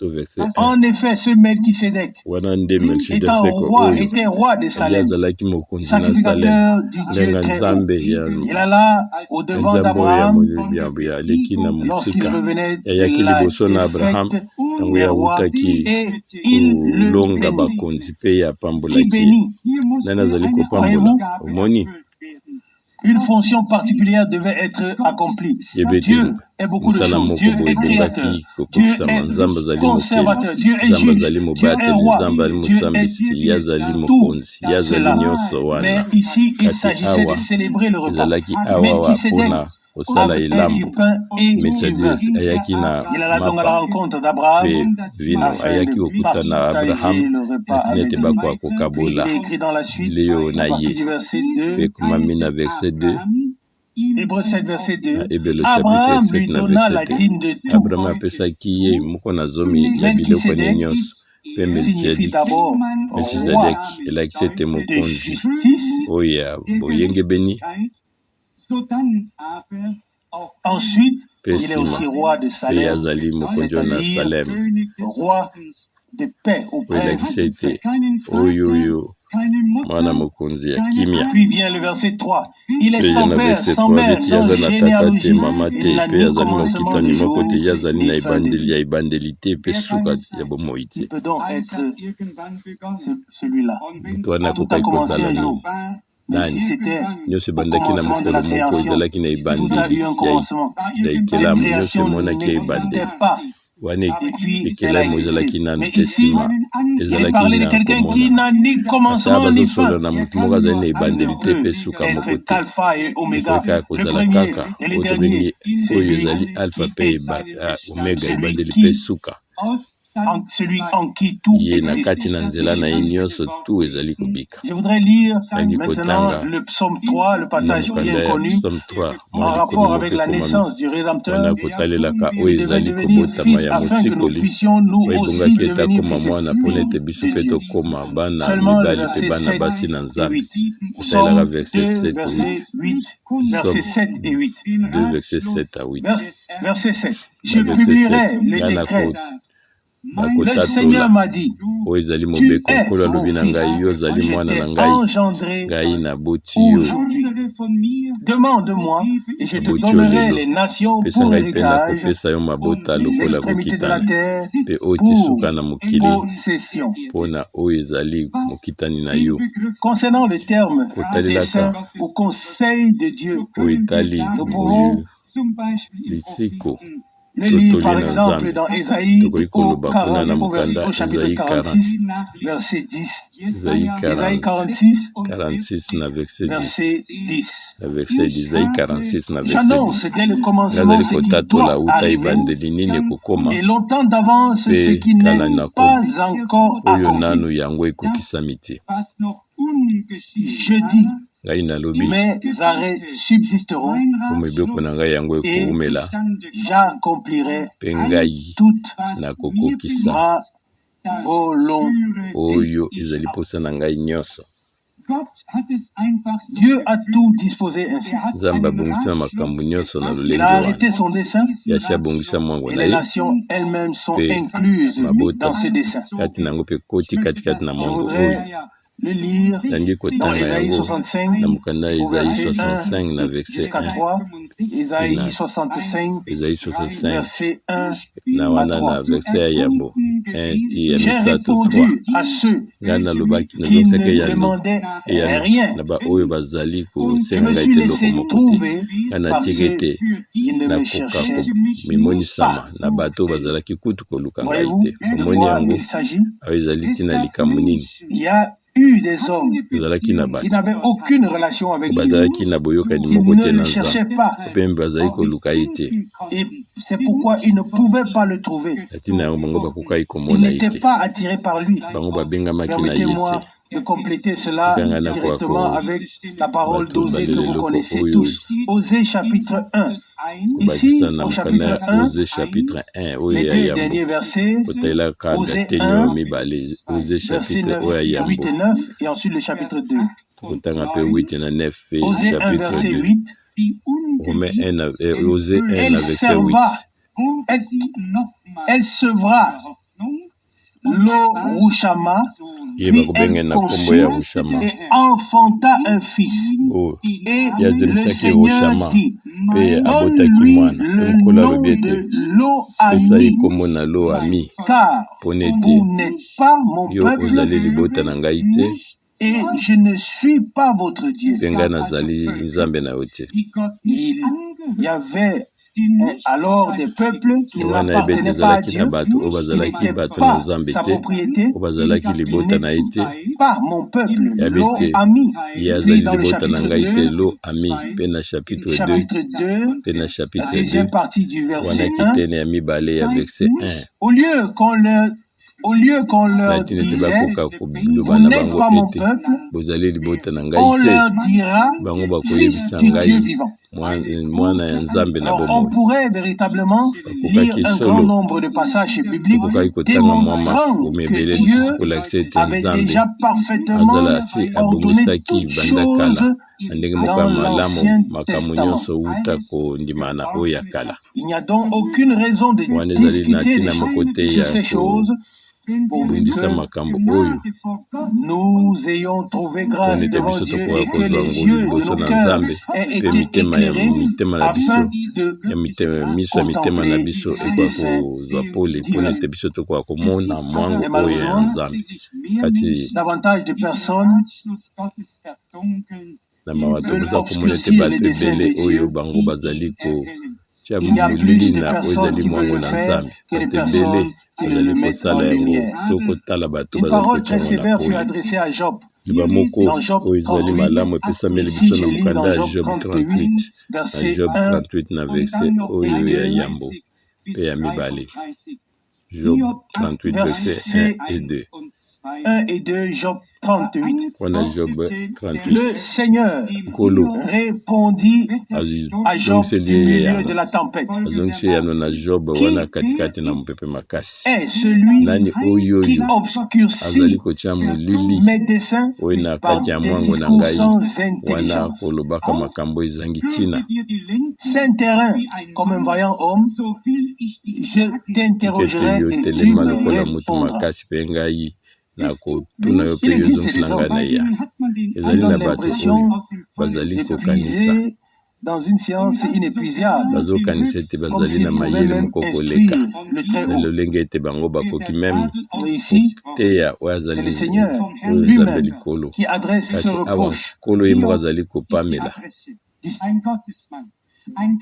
verset 1. En effet, ce Melchisédek était roi de Salem, sacrificateur du Dieu très haut. Il alla au devant d'Abraham lorsqu'il revenait de la défaite des rois et il le bénit. Voyez-vous, une fonction particulière devait être accomplie. Dieu est beaucoup de choses. Dieu est créateur. Dieu est conservateur. Dieu est juge. Dieu est roi. Dieu est tout cela. Mais ici, il s'agissait de célébrer le repas. Melchisédek avait du pain et du vin. Il alla donc à la rencontre d'Abraham afin de partager le repas avec lui. Il est écrit dans la suite, à partir du verset 2, Hébreux 7, verset 2, Abraham lui donna la dîme de tout. Melchisédek signifie d'abord roi de justice. Ensuite, il est aussi roi de Salem, c'est-à-dire roi de paix auprès mwana mokonzi ya kimia. Puis vient le verset 3. Il est Pe sans na père, verset sans 3 mère, beti sans yaza na tata te généalogie. mama te Il n'a pe ni yazali commencement mokitani de moko te jour, yazali ni na fin de ebandeli vie. ya ebandeli te pe suka ya bomoi te. Il peut donc être celui-là. Moto wana Tout a akokai commencé kozala un jour. nini? Mais si Nani c'était nyonso au ebandaki na commencement de mokolo la moko création, ezalaki na si tout a ebandeli eu un commencement, ya cette ekelamu nyonso création emonaki ya n'existait ebandeli pas. wana Et puis, elle a ekelamu existé. ezalaki nanu Mais te ici, nsima il est ezalaki parlé de na quelqu'un qui komona. n'a ni Kasi commencement ni fin. bazosolola na motu moko azali na Il ebandeli te ne pe peut suka moko être te. qu'alpha et oméga, Ekoki kaka le kozala premier kaka et le oyo dernier, tobengi oyo celui ezali alpha qui pe est, omega ebandeli celui pe qui, suka. celui en qui tout Ye na existe. kati na nzela na ye nyonso tu ezali kobika. Je voudrais lire Nali maintenant kotanga le psaume 3, le na passage mokanda bien ya connu, psaume 3 en mwa rapport likolo avec moko la ekomami naissance du Rédempteur, wana kotalelaka qui oyo devait ezali devenir kobotama fils ya afin que nous mosikoli puissions nous oyo aussi ebongaki ete devenir akoma fils mwana mpona ete et biso de mpe Dieu. tokóma bana Seulement le mibali mpe verset bana 7 basi na et nzambe. 8. Kotalelaka Psaume verset 2, 7 verset 8. Verset Psaume 7 et 8. 2 verset 7 à 8 Verset 7. Je na verset publierai 7 les nga décrets. Le nakotatola Seigneur m'a dit, oyo ezali tu mobeko es nkolo mon alobi na fils, ngai yo ozali je mwana t'ai na ngai engendré ngai naboti yo aujourd'hui. Demande-moi et je te naboti yo donnerai lelo les nations pesa pour ngai mpe héritage, nakopesa yo mabota les lokola extrémités de la kokitana terre mpe oyo pour tisuka na mokili possession. mpona oyo ezali mokitani na yo. Concernant le terme Kotalelaka dessein au conseil de Dieu, oyo etali nous pouvons lisiko le lire par totoli na exemple nzambe dans Ésaïe tokoki koloba kuna na mokanda au chapitre Esaïe 46, verset 10. Esaïe Ésaïe 46, 46 na verset 10 verset 10. na verset Esaïe 46 na verset J'annonce 10 dès le commencement nazali ce qui kotatola doit uta arriver, ebandeli nini ekokoma et longtemps d'avance Pe ce qui kala n'est na pas encore oyo accompli. nanu yango ekokisami te. Je dis, Ngai nalobi mes arrêts subsisteront omibeko na ngai yango et ekowumela j'accomplirai mpe ngai toute nakokokisa ma volonté. oyo ezali posa na ngai nyonso. Dieu a tout disposé ainsi. Nzambe abongisi na makambo nyonso na Il lolenge a wana arrêté son dessein yasi abongisa mwango et na les ye nations elles-mêmes sont Pe incluses mabota dans ce dessein. kati nango mpe koti katikati na Je mwango oyo voudrais le lire nangi dans kotanga Ésaïe yango 65 na mokanda ya au Esaïe verset 65 na 1 verset jusqu'à 1 3, Ésaïe Na- 65, Esaïe 65 verset 1 na à wana 3. na verset ya yambo 1 ti ya J'ai misato 3 répondu à ceux ngai nalobaki qui nazongisaki ne eyano demandaient eyano rien. na baoyo bazali Je kosenga me ngai suis te eloko laissé moko te trouver ngai par natika ceux ete qui ne me nakoka cherchaient mimonisama pas. na bato oyo bazalaki kutu koluka ngai Voyez-vous te de omoni quoi yango il s'agit? ayo ezali ntina likambo nini Il y a eu des hommes ezalaki na qui bato n'avaient aucune relation avec Dieu, bazalaki na boyokani qui moko ne te le na nzambe cherchaient pas. mpe bazali koluka ye te Et c'est pourquoi ils ne pouvaient pas le trouver. na ntina yango bango bakokaki Ils komona ye n'étaient te pas attirés par lui. bango babengamaki na ye Permettez-moi te de compléter cela Tikanga na directement kwako avec la parole bato d'Osée que vous baleleloko connaissez oyo tous. Osée chapitre 1. Ici, kobakisa na au mokanda chapitre ya 1, Osée chapitre 1 oyo les ya deux yambo derniers versets, kotalelaka Osée gateni 1, oyo mibale Osée versets chapitre 9, oyo ya 8 yambo et 9, et ensuite le chapitre 2. tokotanga mpe 8 na 9 pe Osée 1, chapitre verset 2 8. Romains 1 Osée 1 Elle na verset 8 elle sevra l'eau Rouchama, ye puis bakobenge elle na nkombo ya conçut Rushama et enfanta un fils. oyo Et le yazemisaki Seigneur Rushama dit, mpe abotaki donne-lui mwana mpe le mokolo nom alobi ete de l'eau pesa ye amie, nkombo na lo ami car mpona ete vous n'êtes pas mon yo ozali peuple libota na ngai te et je ne suis pas votre Dieu. mpe ngai nazali nzambe na yo te. Il y avait alors des peuples qui wana ebe ete n'appartenaient pas à ezalaki Dieu, na bato oyo qui bazalaki n'étaient bato na pas nzambe sa te propriété, oyo bazalaki qui libota na ye te n'étaient pas mon peuple, yabe l'eau te amie. ye Puis azali dans le libota na chapitre ngai te 2, lo ami mpe na chapitre 2 chapitre 2, mpe na la chapitre 2 deuxième partie du wana verset 1, kitene ya mibale ya verset 1 au lieu qu'on leur na tina ete disait, bakoka vous koloba na n'êtes bango pas mon ete peuple, bozali libota na ngai on te leur dira, bango fils bakoyebisa du ngai Dieu vivant. mwana ya nzambe na Alors, on bomoi pourrait véritablement lire un grand nombre de passages bibliques tokokaki kotanga mwa démontrant makomi que ebele Dieu lisusu kolakisa ete avait nzambe déjà parfaitement azala si ordonné abongisaki toutes banda choses kala na ndenge moko ya dans malamu l'Ancien makambo Testament. nyonso wuta kondima na oyo ya kala Il n'y a donc aucune raison de wana ezali na discuter ntina moko te sur ya ces choses bundisa makambo oyo nous ayons trouvé grâce ete devant biso Dieu tokoka et que les kozwa ngolu yeux de liboso nos na cœurs Nzambe aient mpe été mitema ya éclairés mitema na biso afin de miso ya mitema na biso ekoka desseins kozwa pole mpona ete biso tokoka komona mwango Et oyo ya malheureusement, Nzambe kasi davantage de personnes na mawa veulent tokoza komona ete obscurcir bato les desseins ebele de oyo Dieu. bango bazali kotia Il y a molili plus de na oyo personnes ezali qui mwango veulent le na faire Nzambe que les bato ebele personnes qui le bazali mettent en kosala yango lumière. to kotala bato Une bazali parole très kotia yango na sévère fut pole adressée à Job. liba moko Dans Job oyo ezali 38, malamu epesameli ici biso je na lis mokanda dans ya Job Job 38, 38 na verset Job 1 38 na verse oyo et ya 2, yambo mpe ya mibale Job 38 verset 1 et 2 1 et 2, Job 38. wana Job Le 38 Seigneur nkolo répondit à Job du azongiseli ye milieu yano de la tempête. azongisi ye yano na Job wana katikati na mopepe makasi Est celui nani qui oyo azali obscurcit kotia molili mes desseins oyo na par kati ya des mwango na discours ngai sans wana intelligence. kolobaka makambo ezangi ntina Saint terrain, comme un vaillant homme, je tikete t'interrogerai yo et tu telema me lokola moto répondras. makasi mpe ngai na kotuna yo mpe Il yo existe ces ezongisela ngai hommes na ya qui ezali na donnent bato l'impression oyo bazali kokanisa d'épuiser dans une science inépuisable, bazokanisa ete comme bazali s'ils na pouvaient mayele même moko koleka instruire le très na haut. lolenge ete bango bakoki meme Mais ici, koteya oyo c'est azali le Seigneur oyo nzambe lui-même likolo qui adresse ce kasi awa reproche nkolo ye moko azali kopamela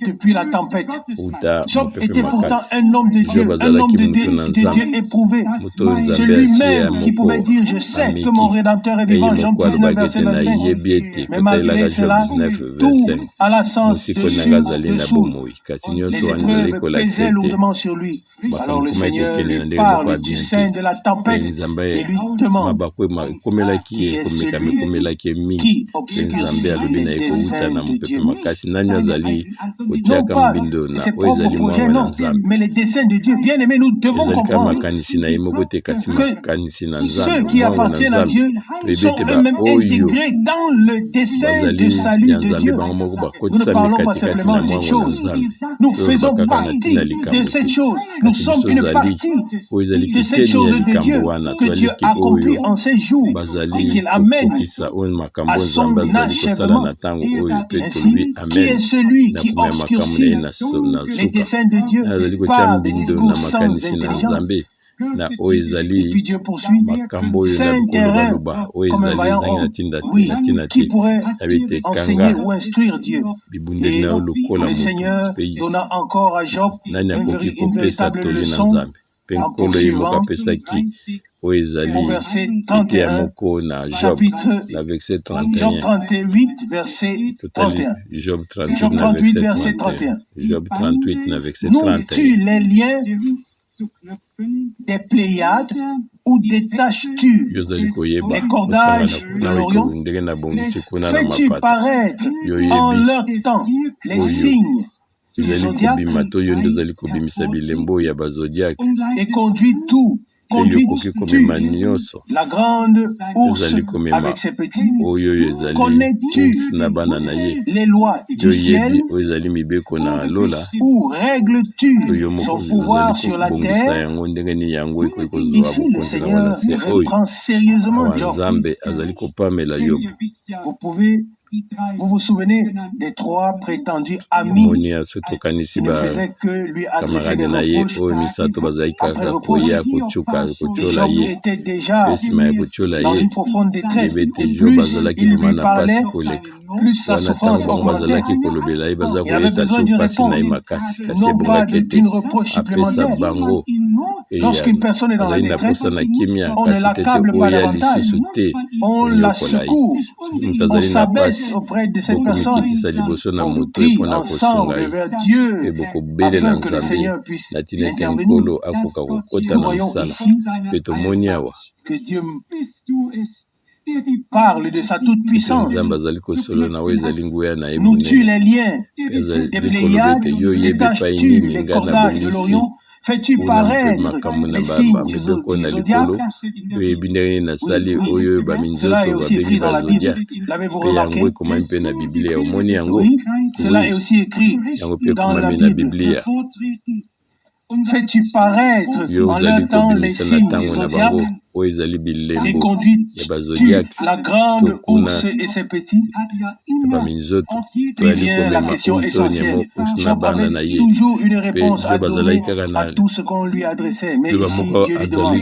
depuis la tempête. uta Job mopepe était pourtant makasi un homme de Dieu, Job un homme azalaki de moto na Dieu Nzambe éprouvé. moto oyo nzambe C'est asie ya lui-même qui moko pouvait dire, je sais que mon ameki Rédempteur est mpe ye vivant, Jean moko 19, alobaki verset ete 25. nayebi ete Mais malgré kotalelaka Job cela, 19 tout 25 à la sens mosiko dessus, nanga azali na dessous. bomoi kasi nyonso Les wana ezali épreuves kolakisa pesaient ete lourdement sur lui. Alors le makambo Seigneur ekokende na lui ndenge moko ya parle du bien sein te de la mpe tempête nzambe et lui demande mabako ekomelaki ye qui est ekomekama celui ekomelaki ye mingi qui mpe nzambe obscurcit alobi na les ye kowuta desseins na de mopepe Dieu. makasi nani azali Non kotiaka pas mobindo na ses oyo propres ezali projets, mwango na non, nzambe mais les desseins de Dieu. Bien aimé, nous devons ezali kaka comprendre makanisi na ye moko te kasi que makanisi na ceux nzambe qui mwango na appartiennent à nzambe Dieu toyebi sont ete eux-mêmes baoyo intégrés dans le dessein de bazali salut ya de nzambe Dieu. bango moko Nous ne bakotisami parlons pas katikati simplement na d'une mwango na chose. nzambe Nous oyo faisons bakaka na partie ntina de likambo te cette chose. Nous kasi sommes biso une ozali partie oyo ezali de cette kiteni ya chose de likambo Dieu wana que Dieu toaliki accomplit oyo en ces jours et bazali qu'il amène kokokisa oyo makambo à oyo son nzambe azali kosala achèvement. na ntango oyo mpe Ainsi, tolobi qui amen est celui na qui komema makambo na ye obscurcit na les suka desseins de Dieu na azali kotia par des mbindo na discours sans makanisi na intelligence? nzambe na oyo Et ezali puis Dieu poursuit. makambo oyo na Saint terrain, kolobaloba oyo comme un ezali vaillant ezangi na homme. ntina te Oui, na ntina qui te pourrait yabi ete enseigner kanga ou instruire Dieu. bibundeli Et na yo lokola le moto Seigneur mpe donna encore à Job nani akoki une kopesa véritable toli na leçon nzambe mpe en nkolo ye moko poursuivant apesaki oyo ezali au verset eteya 31, moko na Job chapitre na verset Job 31 38, verset totali 31. Job 38 Job na 38, verset verset 31 31. Job 38 na verset Noues-tu 31 les liens des Pléiades ou détaches-tu yo ozali koyeba les cordages osangana de na l'Orient? ndenge nabongisi kuna na Fais-tu mapata paraître yo en oyebi leur temps les oyo signes du ezali zodiaque kobima to yo nde ozali kobimisa bilembo ya bazodiake et conduis-tu mpe yo okoki komema nyonso la grande ours ozali komema avec ses petits? oyo ezali Connais-tu ours na bana na ye les lois yo du ciel oyebi oyo ezali mibeko na lola ou règles-tu to yo moko son pouvoir ozali sur la kobongisa terre? yango ndenge nini yango ekoki kozwa Ici, le bokonzi nango na Seigneur se oyo reprend sérieusement awa Job. nzambe azali kopamela yobu Vous vous souvenez des trois prétendus amis omoni ya so tokanisi qui ne faisaient que lui adresser des bakamarade na ye reproches oyo misato bazali après kaka reproches. koya kotyoka Et kotyola Job ye était déjà mpe nsima ya kotyola dans ye une profonde détresse. yeba ete Et job plus azalaki il vraimen lui na parlait, mpasi koleka plus sa wana souffrance ntango bango augmentait. bazalaki kolobela ye baza Il avait koyesa besoin so d'une mpasi na ye réponse, makasi kasi non pas ebongaki ete d'une reproche apesa supplémentaire. bango Lorsqu'une personne est dans la azali na détresse, posa na kimia on ne kasi tete l'accable pas oyo ya davantage. lisusu te On la konyokola ye secoue, moto on azali na s'abaisse mpasi auprès de cette personne, bokomikitisa liboso na on moto prie mpona kosunga ensemble ye vers mpe Dieu bokobelela afin que le nzambe Seigneur puisse na tina ete intervenir. nkolo akoka kokota Nous na voyons mosala ici mpe tomoni awa que Dieu parle de sa toute-puissance. nzambe azali kosolo na oyo ezali nguya na ye Noues-tu monene les liens mpe azali des koloba Pléiades? ete yo oyebi epai Détaches-tu nini les ngai cordages de nabongisi l'Orient? Fais-tu kuna mpe paraître makambo na les signes bamibeko du na zodiaque? likolo yo oyebi ndenge nini nasali Oui, oyo cela est baminzoto aussi babengi écrit dans la Bible. bazodiake L'avez-vous mpe yango remarqué? ekomami mpe na biblia omoni yango Oui, cela est oui aussi écrit yango mpe dans la ekomami na Bible. biblia fais-tu paraître en leur temps les signes du zodiaque, les conduites la grande ours et ses petits. Puis vient la question essentielle. Job avait toujours une réponse à donner à tout ce qu'on lui adressait. Mais ici, Dieu lui demande,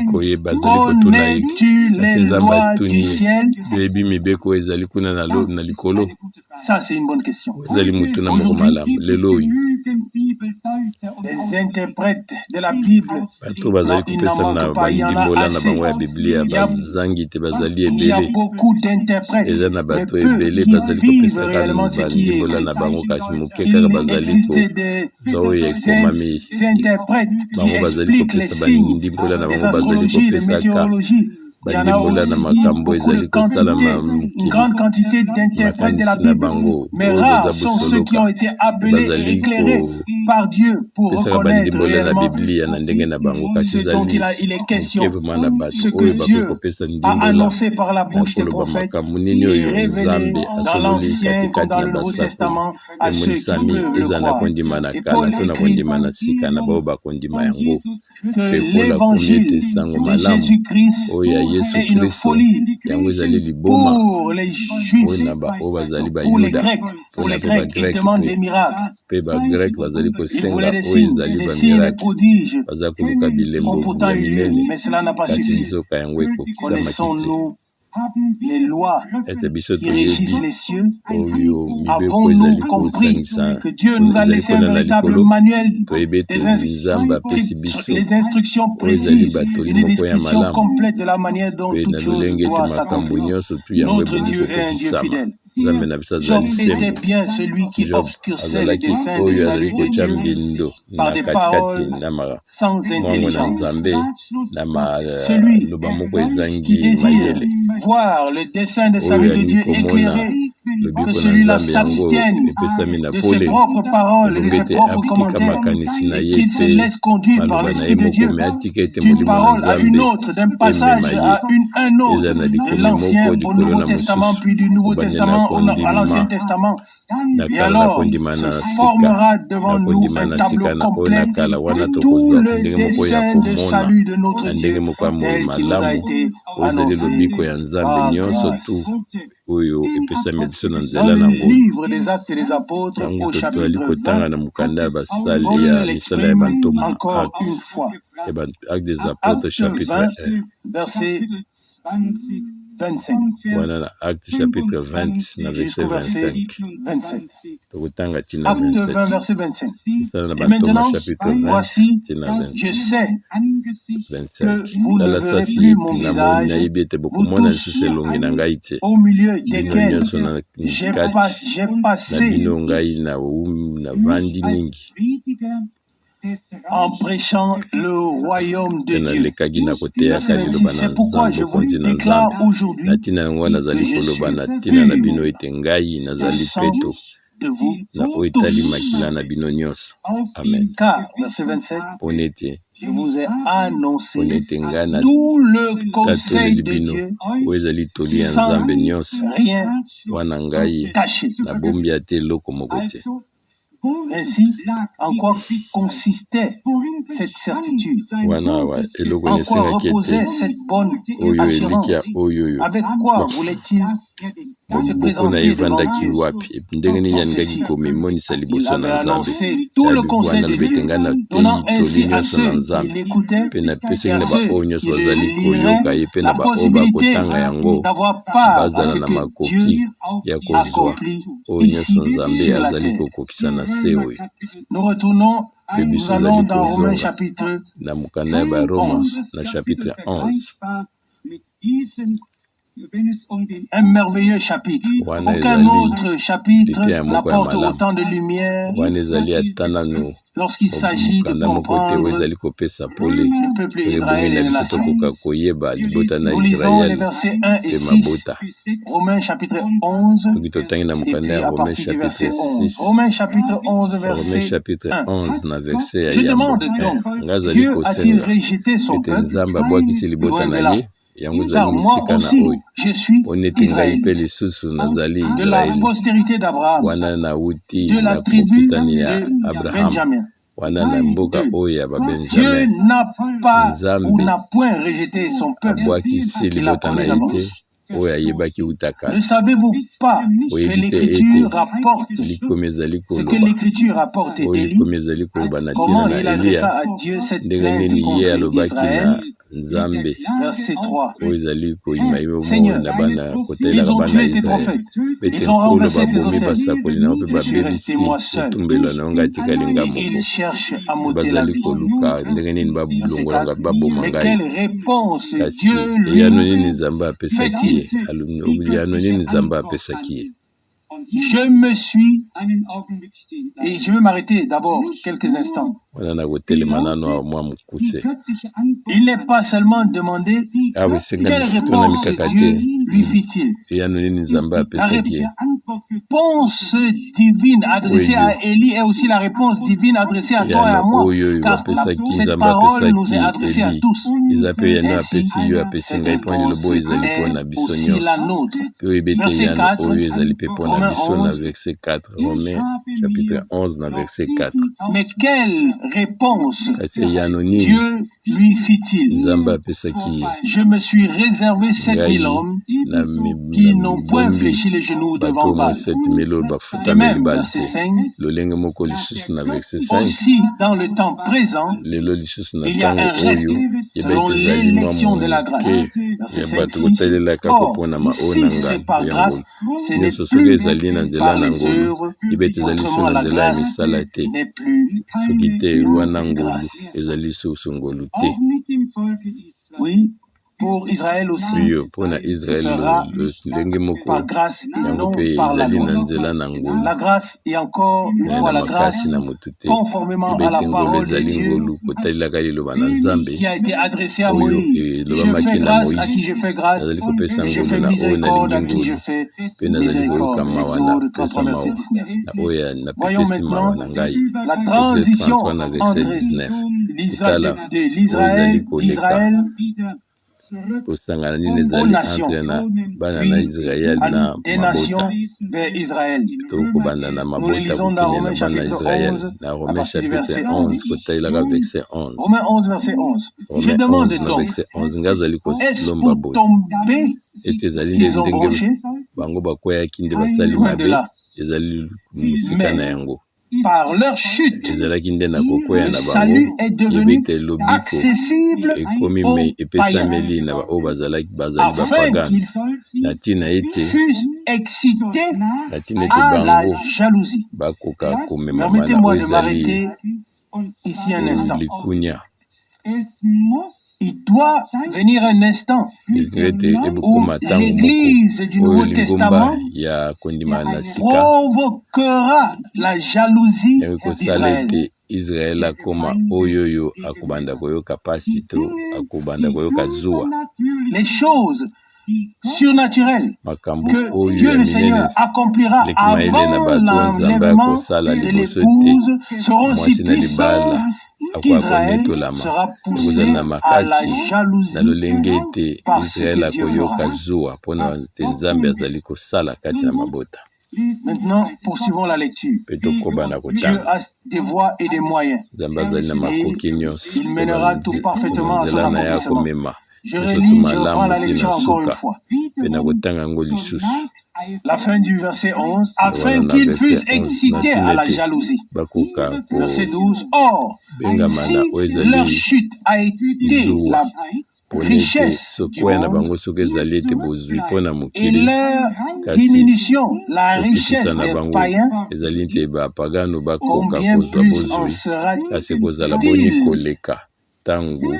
connais-tu les lois du ciel? Ça, c'est une bonne question. Les interprètes de la Bible, il n'en manque pas, il y en a assez. Il y a beaucoup d'interprètes, mais peu qui vivent réellement ce qui est écrit. Il existe des interprètes qui expliquent les signes, les astrologies, les météorologies. Il y en a aussi une grande quantité d'interprètes de la Bible, mais rares sont ceux qui ont été appelés et éclairés par Dieu pour reconnaître réellement ce dont il est question, ce que Dieu a annoncé par la bouche des prophètes et révélé dans l'Ancien comme dans le Nouveau Testament à ceux qui peuvent le croire. Et Paul écrit que l'évangile de Jésus-Christ est une folie pour les Juifs, pour les Grecs. Pour les Grecs, ils demandent des miracles. Ils voulaient des signes, des prodiges. Ont pourtant eu lieu, mais cela n'a pas suffi. Connaissons-nous les lois qui régissent les cieux? Avons-nous compris que Dieu nous a laissé un véritable manuel, les instructions précises, les descriptions complètes de la manière dont toute chose doit s'accomplir? Notre Dieu est un Dieu fidèle. Job était bien celui qui obscurcissait les desseins du salut de Dieu par des paroles sans intelligence. Celui qui désire voir le dessein de salut de Dieu éclairé, que celui-là s'abstienne de ses propres paroles, de ses propres commentaires, et qu'il se laisse conduire par l'Esprit de Dieu d'une parole à une autre, d'un passage à un autre, de l'Ancien au Nouveau Testament, puis du Nouveau Testament à l'Ancien Testament. Et alors, se formera devant nous un tableau complet de tout le dessein de salut de notre Dieu, tel qu'il nous a été annoncé. Dans le livre des Actes des Apôtres, au chapitre 20, on l'exprime encore une fois. Actes 20, verset 25. Voilà, Acte chapitre 20, verset 25. Acte 20, verset 25. Et maintenant, voici, je sais que vous ne verrez plus mon visage, vous tous, au milieu desquels j'ai passé en prêchant le royaume de Dieu. C'est pourquoi je vous déclare aujourd'hui que je suis de vous tous. Car, verset 27, je vous ai annoncé tout le conseil de Dieu sans rien cacher. Ainsi, en quoi consistait cette certitude? En quoi reposait cette bonne assurance? Avec quoi voulait-il se présenter devant Dieu? Il avait annoncé tout le conseil de Dieu, donnant ainsi à ceux qui l'écoutaient et à ceux qui le liraient la possibilité d'avoir part à ce que Dieu accomplit ici sur la terre. Nous retournons, nous allons dans Romains chapitre 11. Un merveilleux chapitre. Aucun autre chapitre n'apporte autant de lumière lorsqu'il s'agit de comprendre le peuple Israël et les nations. Nous lisons les versets 1 et 6. Romains chapitre 11, et à partir du verset 11. Romains chapitre 11, verset 1. Je demande donc, Dieu a-t-il rejeté son peuple? Loin de là. Car moi aussi, je suis Israël, de la postérité d'Abraham, de la tribu de Benjamin. wana na mboka oyo ya Dieu babenjamin n'a pas ou nzambe n'a point rejeté son peuple abwakisi qu'il a libota appelé na ye te d'abord. oyo ayebaki uta Ne kala savez-vous pas que oyebi te l'Écriture ete rapporte likomi ezali ce que koloba l'Écriture rapporte oyo d'Élie, likomi ezali koloba na ntina comment na il eliya adressa à Dieu cette ndenge plainte nini ye contre alobaki na Israël. nzambe Verset 3. oyo ezali koyimayima mo Seigneur, na bana ils kotelaka ont bana tué ya tes israele prophètes, pete ils ont nkolo renversé tes babomi autels. basakoli na yo mpe Je suis resté babebisi moi seul. etumbelo na yo ngai atikali nga Et moko ils cherchent à mpe m'ôter la bazali vie. koluka ndenge nini Verset balongolanga 4. baboma Mais ngai quelle réponse kasi Dieu lui eyano nini nzambe apesaki ye fait-il? eyano nini nzambe apesaki ye Je me suis, et je vais m'arrêter d'abord quelques instants. wana na kotelema nano awa mwa mokuse Il n'est pas seulement demandé awa quelle esengami tona réponse mikaka Dieu te lui fit-il. eyano nini nzambe La apesaki ye réponse divine adressée à Élie est aussi la réponse divine adressée à toi et à eyano moi. oyo oyo Car bapesaki cette nzambe parole nous est apesaki adressée à eli tous. eza mpe eyano Ainsi, apesi yo apesi cette ngai mpo réponse lilobo ezali mpo na est biso aussi la nyonso nôtre. mpe oyebi ete Verset eyano 4, oyo ezali mpe mpo na Romains biso na 11. verset 4 Romains chapitre 11 na verset 4 Mais quelle réponse kasi eyano nini Dieu lui fit-il? nzambe apesaki ye Je me suis réservé 7000 ngai hommes na qui n'ont point mibombi fléchi les genoux bato devant mo Baal. 7000 oyo De bafukami même, libala verset te 5, lolenge moko lisusu na verset 5 aussi dans le temps présent, lelo lisusu na il y a un ntango reste oyo yeba selon ete ezali mwa l'élection de la grâce. moke Verset ya 5, bato 6. kotalelaka ko Or, mpona mao si na c'est ngai par ya grâce, ngolu ce n'est nyonso soki plus ezali na nzela par na les ngolu œuvres, yeba ete ezali so autrement na la nzela ya grâce misala te n'est plus soki te wana ngolu grâce. ezali susu ngolu te Oui, pour Israël aussi, oyo mpona israele sera ndenge moko par grâce et yango non mpe par la ezali na loi. nzela na ngolu La grâce est encore une fois na la grâce, makasi na motu te conformément yeba à la ete ngolu parole de ezali Dieu ngolu kotalelaka liloba na nzambe qui a été adressée à oyo Moïse. Je elobamaki fais na grâce à qui moïse je fais grâce, nazali kopesa et je ngolu fais na oyo miséricorde à nalingi qui je ngolu fais mpe nazali koyoka miséricorde. mawa na Exode pesa 33, verset mawa 19. na oyo Voyons napepesi mawa maintenant na ngai la Exode transition 33 na verset entre 19 totala oyo ezali koleka d'Israël kosangana nini aux ezali nations, entre na bana na puis israele na des mabota nations vers Israël. to kobanda na Nous le mabota lisons dans kokende na Romains bana chapitre israele 11, na à Romains partir du chapitre verset 11 11. kotalelaka verset 11 Romains 11, verset 11. Je Romains demande 11 na donc, verset 11 nga azali est-ce kolomba pour boye tomber ete ezali nde qu'ils ont ndenge bronché? bango bakweyaki nde basali Loin de mabe là. ezali mosika na yango Par leur chute, ezalaki nde na kokweya le na salut bango est yeba devenu ete lobiko accessible ekomi aux païens, epesameli na baoyo bazali afin bapagano qu'ils na ntina ete fussent excités na ntina ete à la bango jalousie. bakoka komemama na Permettez-moi oyo de ezali m'arrêter ici un instant. likunya Il doit venir un instant ete où ebokoma ntango l'Église du moko oyo Nouveau lingomba Testament ya kondima na sika provoquera la jalousie ekosala d'Israël. ete israele akoma oyo akobanda koyoka pasi to akobanda koyoka zuwa Les choses surnaturelles makambo que oyo Dieu ya le Seigneur minene accomplira leki mayele na avant bato nzambe l'enlèvement akosala de liboso te l'épouse seront si mwasi na puissants libala qu'Israël akonetolama sera poussé ekozala na à la makasi na jalousie lolenge ete par ce israele que Dieu akoyoka fera. zuwa mpona ete nzambe azali kosala kati na mabota Maintenant, poursuivons la lecture. mpe tokoba na Dieu kotanga a des voies et des moyens. nzambe azali na makoki nyonso Il mènera tout parfaitement à son nzela na ye accomplissement. akomema Je nyonso relis, to je reprends malamu la te lecture na encore une suka fois. mpe na kotanga yango lisusu La fin du verset 11, afin Voilà, na qu'ils verset fussent 11, excités à la jalousie. bakoka Verset 12, or, kobengama si leur chute a été zuwa la mpona ete richesse du sokoya na monde bango soki ezali ete bozwi mpo na et mokili leur kasi diminution, la kokitisa richesse na des bango païens, ezali ete bapagano bakoka combien kozwa plus en bozwi kasi kozala boni sera-t-il koleka ntango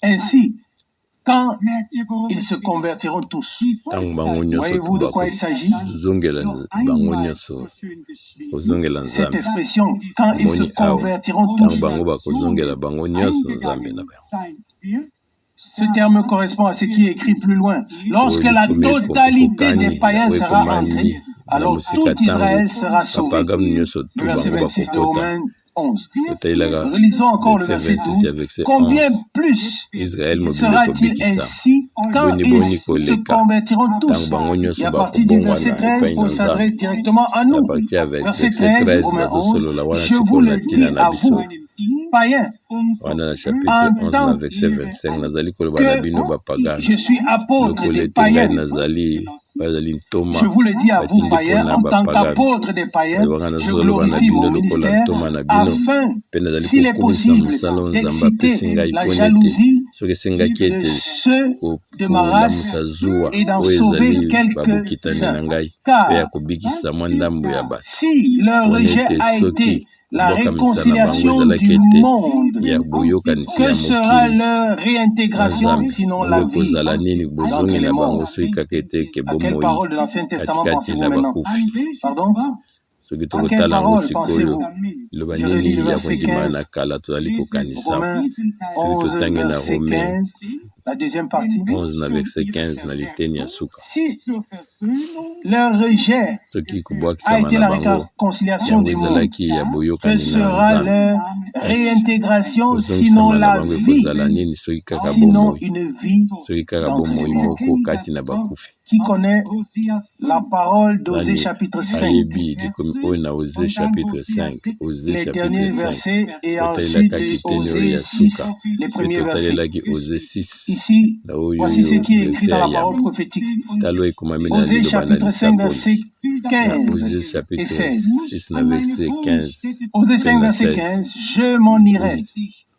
ainsi quand ils se convertiront tous. ntango bango nyonso Voyez-vous de quoi il s'agit? kozongela bango nyonso kozongela Cette nzambe expression, quand ils se omoni awa convertiront ntango tous. bango bakozongela bango nyonso nzambe na bango Ce terme correspond à ce qui est écrit plus loin. Lorsque la totalité des païens sera entrée, alors tout Israël sera sauvé. bapagano nyonso tu Verset bango 26 de bakokota Romains 11. Relisons encore le verset 12. Combien plus sera-t-il ainsi quand ils se convertiront tous? Et à partir du verset 13, on s'adresse directement à nous. Verset 13, Romains 11, je vous le dis à vous, païens, wana chapitre 11 na verset 25 nazali koloba na bino bapaga je suis apôtre des païens. Je vous le dis à vous, païens, en tant qu'apôtre des païens, je glorifie mon ministère afin, s'il est possible, d'exciter la jalousie de ceux de ma race et d'en sauver quelques-uns. Car si leur rejet a été la réconciliation du monde, que sera leur réintégration sinon la vie? Dans quel monde? À quelle parole de l'Ancien Testament pensez-vous maintenant? Pardon? À quelle parole pensez-vous? Je relis le verset 15, Romains 11, verset 15, la deuxième partie. 11 verset 15 na liteni ya suka. Si leur rejet a été la réconciliation du monde, que sera leur réintégration sinon la vie, sinon une vie d'entraînement. Qui connaît la parole d'Osée chapitre 5, les derniers versets, et ensuite Osée 6, les premiers versets. Ici, voici ce qui est écrit dans la parole prophétique. Osée chapitre 5, verset 15 et 16. Osée 5, verset 15, je m'en irai.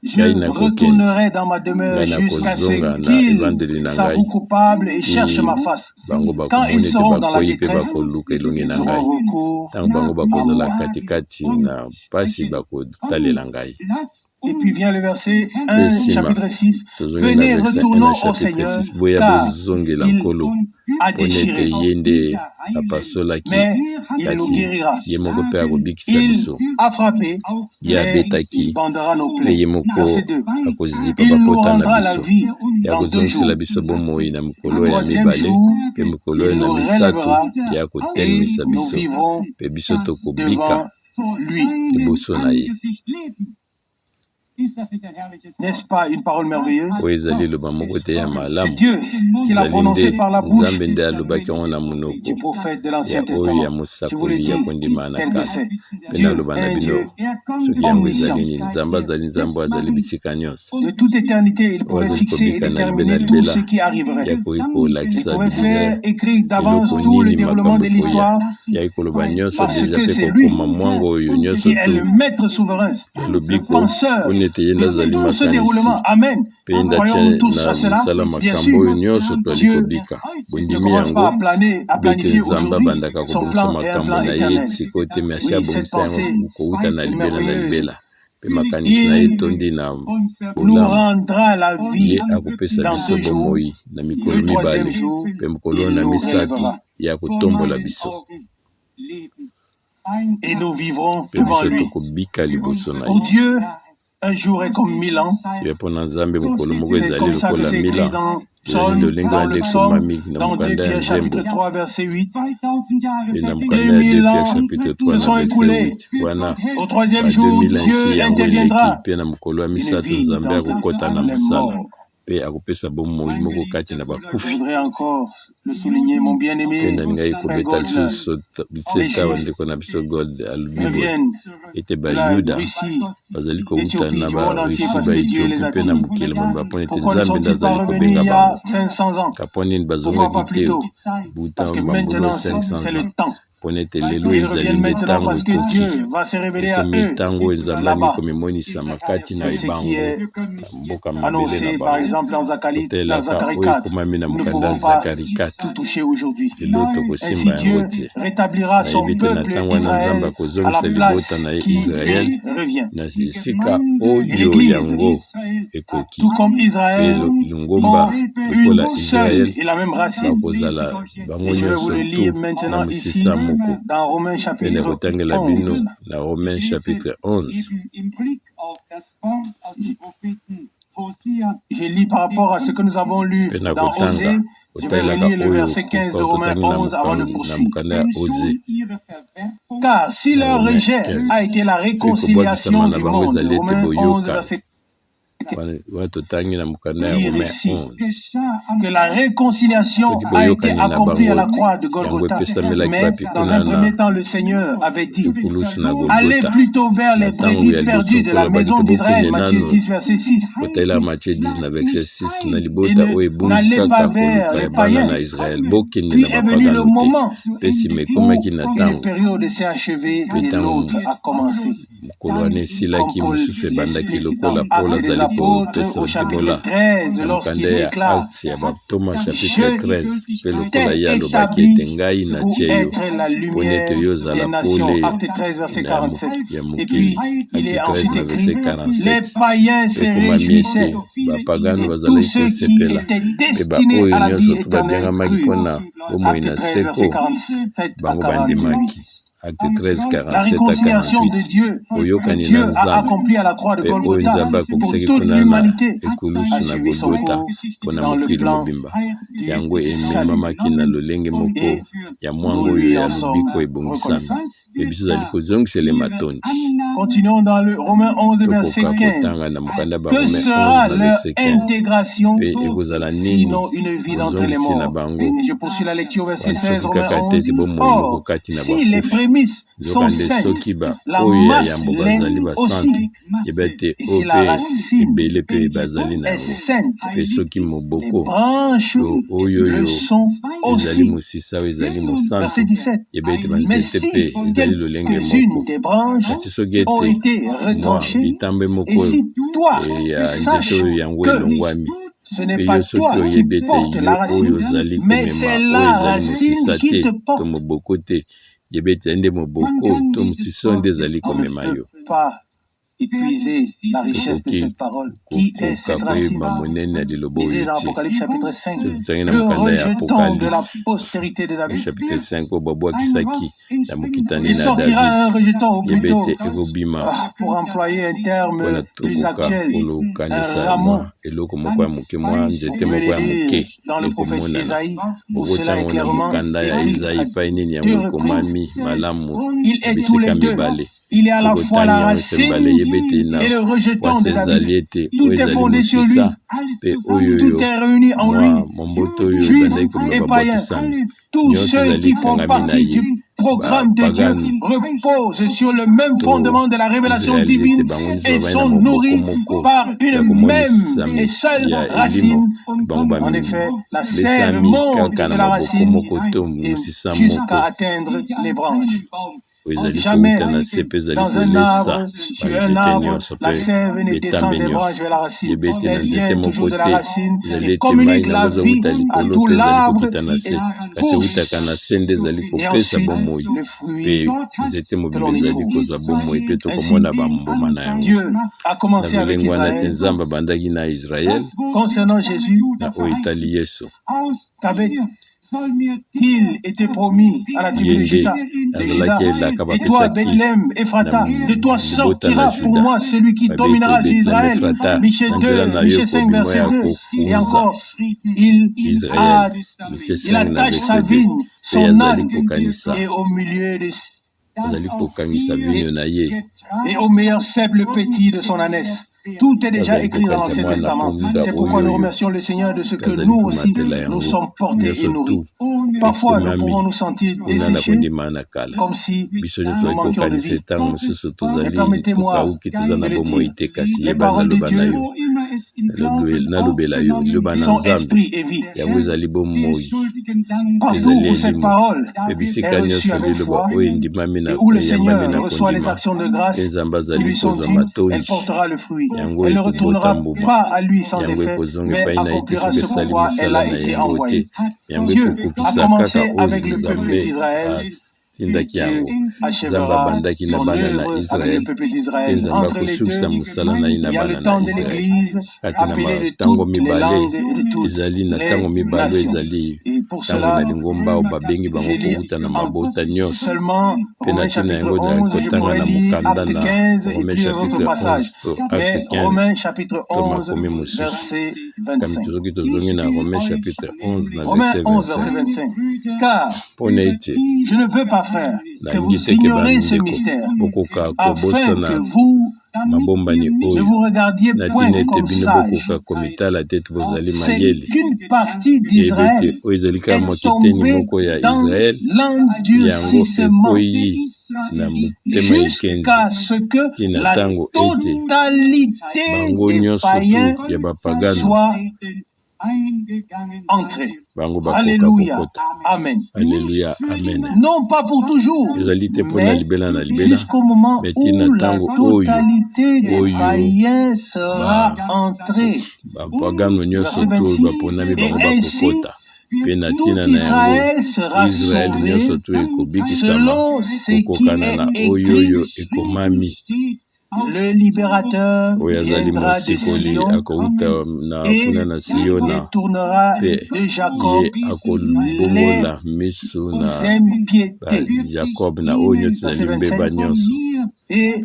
Je retournerai dans ma demeure jusqu'à ce qu'ils s'avouent coupables et cherchent ma face. Quand ils seront dans la détresse, ils auront recours à moi. Et puis vient le verset 1, chapitre 6. Venez, retournons au Seigneur, car il a déchiré, mais il nous guérira. Il a frappé, mais il bandera nos plaies. Verset 2. Il nous rendra la vie dans 2 jours. Le troisième jour, il nous relèvera et nous vivrons devant lui. N'est-ce pas une parole merveilleuse? C'est Dieu qui l'a prononcé par la bouche du prophète de l'Ancien Testament. Je vous le dis tel que c'est. Dieu est un Dieu omniscient. De toute éternité, il pourrait fixer et déterminer tout ce qui arriverait. Il pourrait faire écrire d'avance tout le développement de l'histoire parce que c'est lui qui est le maître souverain, le penseur de tout ce déroulement. Amen. Croyons-nous tous à cela? Bien sûr, Dieu ne commence pas à planifier aujourd'hui son plan est un plan éternel. Oui, cette pensée est merveilleuse. Il nous rendra la vie dans 2 jours. Le troisième jour, il nous relèvera. Et nous vivrons devant lui. Pour Dieu, un jour est comme 1000 ans. C'est comme ça que c'est écrit dans le psaume, dans 2 Pierre chapitre 3, verset 8. 2000 ans se sont écoulés. Au troisième jour, Dieu interviendra. Il est vie dans les morts. Je voudrais encore le souligner, mon bien-aimé, les juifs reviennent de la Russie, d'Éthiopie, du monde entier parce que Dieu les attire. Pourquoi ne sont-ils pas revenus il y a 500 ans? Pourquoi pas plus tôt? Parce que maintenant, c'est le temps. Ils reviennent maintenant parce que Dieu va se révéler à eux là-bas. C'est ce qui est annoncé par exemple dans Zacharie 4. Nous ne pouvons pas tout toucher aujourd'hui. Ainsi Dieu rétablira son peuple Israël à la place qui lui revient. L'Église, tout comme Israël, une seule et la même racine. Et je vais vous le lire maintenant ici dans Romains chapitre 11. Je lis par rapport à ce que nous avons lu dans Osée, Je vais relire le verset 15 de Romains 11 avant de poursuivre. Car si leur rejet a été la réconciliation du monde, Romains 11, verset dire ici que la réconciliation a été accomplie à la croix de Golgotha. Mais dans un premier temps, le Seigneur avait dit: allez plutôt vers les brebis perdues de la maison d'Israël. Matthieu 10, verset 6. Et n'allez pas vers les païens. Puis est venu le moment où une période s'est achevée et l'autre a commencé. Au chapitre 13, lorsqu'il déclare: je t'ai établi pour être la lumière des nations. Acte 13, verset 47. Et puis, il est ensuite écrit: les païens se réjouissaient, tous ceux qui étaient destinés à la vie éternelle crurent. Acte 13, verset 47 à 48. Acte 13, 47 la réconciliation de Dieu, que Dieu a accompli à la croix de Golgotha pour toute l'humanité, a suivi son cours dans le plan du salut. Continuons dans le Romains 11, verset 15. Que sera leur intégration sinon une vie d'entre les morts? Et je poursuis la lecture, verset 16, Romains 11. Or, si les prémices sont saintes, la masse l'est aussi. Et si la racine est sainte, les branches le sont aussi. Verset 17. Mais si quelques-unes des branches ont été retranchées, et si toi, sache que ce n'est pas toi qui portes la racine, mais c'est la racine qui te porte. On ne peut pas épuiser la richesse de cette parole. Qui est cette racine? Lisez dans Apocalypse chapitre 5. Le rejeton de la postérité de David. Il sortira un rejeton, ou plutôt, pour employer un terme plus actuel, un rameau. Dans le prophète Isaïe, où cela est clairement il est tous les deux. Il est à la fois la racine et le rejeton de David. Tout est fondé sur lui. Tout est réuni en lui. Juifs et païens. Tous ceux qui font partie du programme de Dieu reposent sur le même fondement de la révélation divine et sont nourris par une même et seule racine. En effet, la sève monte de la racine jusqu'à atteindre les branches. Jamais dans un arbre, sur un arbre, la sève ne descend des branches vers la racine. Elle vient toujours de la racine et communique la vie à tout l'arbre et ensuite le fruit que l'on y trouve. Ainsi, Dieu a commencé avec Israël. Concernant Jésus, qu'avait-il été promis à la tribu de Juda? Et toi, Bethléem, Ephrata, de toi sortira pour moi celui qui dominera sur Israël. Michée 5, verset 2. Et encore, il attache sa vigne, son âne, et au milieu de et au meilleur cep le petit de son ânesse. Tout est déjà écrit dans l'Ancien Testament. C'est pourquoi nous remercions le Seigneur de ce que nous aussi, nous sommes portés et nourris. Parfois, nous pouvons nous sentir desséchés, comme si nous manquions de vie. Mais permettez-moi de le dire, les paroles de Dieu sont esprit et vie. Partout où cette parole est reçue avec foi, et où le Seigneur reçoit les actions de grâce qui lui sont dues, elle portera le fruit. Elle ne retournera pas à lui sans effet, mais accomplira ce pourquoi elle a été envoyée. Dieu a commencé avec le peuple d'Israël. Dieu achèvera son œuvre avec le peuple d'Israël. Entre les deux, il y a le temps de l'Église, appelé le toutes les langues et de toutes les nations. Et Pour ntango cela, na lingomba oyo babengi bango j'ai lu kouta na mabota nyonso seulement mpe na Romains ntina chapitre yango 11, je kotanga pourrais na lire mokanda Acte na 15 et Romains plusieurs autres chapitre 11 passages. to Mais acte 15 Romains chapitre to 11, makomi mosusu verset kami 25. tozoki tozongi na Romains chapitre 11 na Romains verset 11, verset 25 25. Car mpona ete je ne veux pas, frère, que vous nalingi te ke ignorez ce bandeko mystère, bokoka afin kobosana que vous mabombani ne oyo vous regardiez na point ntina ete comme bino sages. bokoka komitala te ete bozali C'est mayele qu'une partie ebe ete d'Israël oyo ezali kaka est mokiteni tombée moko ya dans Israele yango l'endurcissement ekweyi na motema ekenzi jusqu'à ce que tina la ntango ete totalité bango des nyonso païens tu ya bapagano soit entrée. bango bakoka Alléluia. kokota Amen. alleluya amen Non pas pour toujours, ezali te mpona mais libela na libela jusqu'au moment me où tina la ntango oyo totalité des oyo païens sera entrée. bapagano nyonso Verset tu oyo 26. baponami Et bango ainsi, bakokota mpe na tout ntina na yango Israël sera Israele sauvé nyonso tu ekobikisama selon ce qui kokokana na est oyo oyo écrit. ekomami Le libérateur oyo azali viendra de mosikoli Sion akouta na et kuna na Siona détournera mpe de Jacob ye akolongola miso na impiétés. Jacob na oyo nyonso ezali mbeba nyonso Et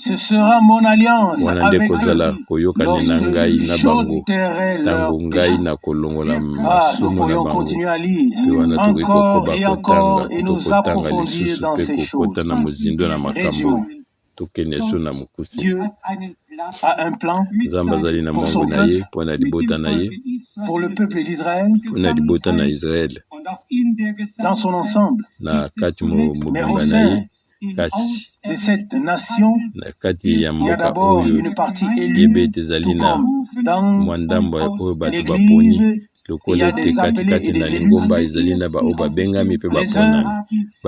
ce sera mon alliance wana nde avec kozala eux koyokani na ngai lorsque na bango j'ôterai ntango leur ngai péché. nakolongola Nous masumu na pourrions bango continuer à lire mpe wana tokoki encore kokoba et kotanga encore et nous tokotanga approfondir lisusu dans mpe ces kokota choses. na mozindo na makambo Résumons. tokende so na mokusi Dieu a un plan nzambe azali na pour mwangu son na ye peuple, mpo na libota na ye pour le peuple d'Israël, mpo na libota na Israele dans son ensemble. na kati Mais au mobimba na sein ye kasi de cette nation, na kati ya il y a mboka d'abord oyo une partie élue, yebe ete ezali tout na comme dans mwa ndambo oyo bato baponi l'Église, il y lokola a ete des appelés katikati et na des élus. lingomba ezali na baoyo babengami mpe Les uns baponami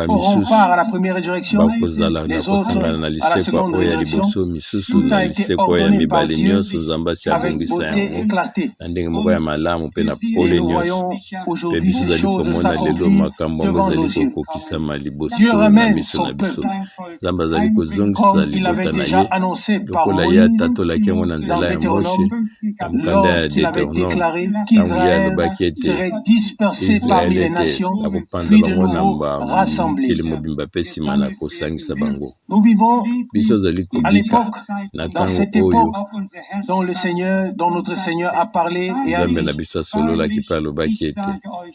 auront bamisusu part à la première résurrection, bakozala na les autres kosangana na à la lisekwa seconde oyo ya résurrection. liboso misusu Tout na a été lisekwa oyo ya ordonné par mibale Dieu nyonso nzambe asi avec abongisa beauté et yango clarté. na ndenge moko ya malamu mpe na Et pole nous nyonso voyons mpe aujourd'hui biso ces ezali choses komona lelo s'accomplir makambo yango devant nos ezali yeux. kokokisama Dieu liboso na ramène miso son na biso peuple nzambe azali kozongisa comme il libota avait na déjà ye annoncé par lokola ye Moïse atatolaki yango na dans nzela ya moshe Deutéronome, na mokanda ya lorsqu'il avait Deutéronome déclaré ntango ye qu'Israël alobaki ete serait dispersé parmi Israele les ete nations, akopanza puis de bango na nouveau rassemblé. mokili mobimba mpe nsima na kosangisa bango Nous vivons biso ozali à kobika l'époque, na dans ntango cette oyo époque dont notre Seigneur a parlé et a nzambe dit, na biso asololaki mpe alobaki ete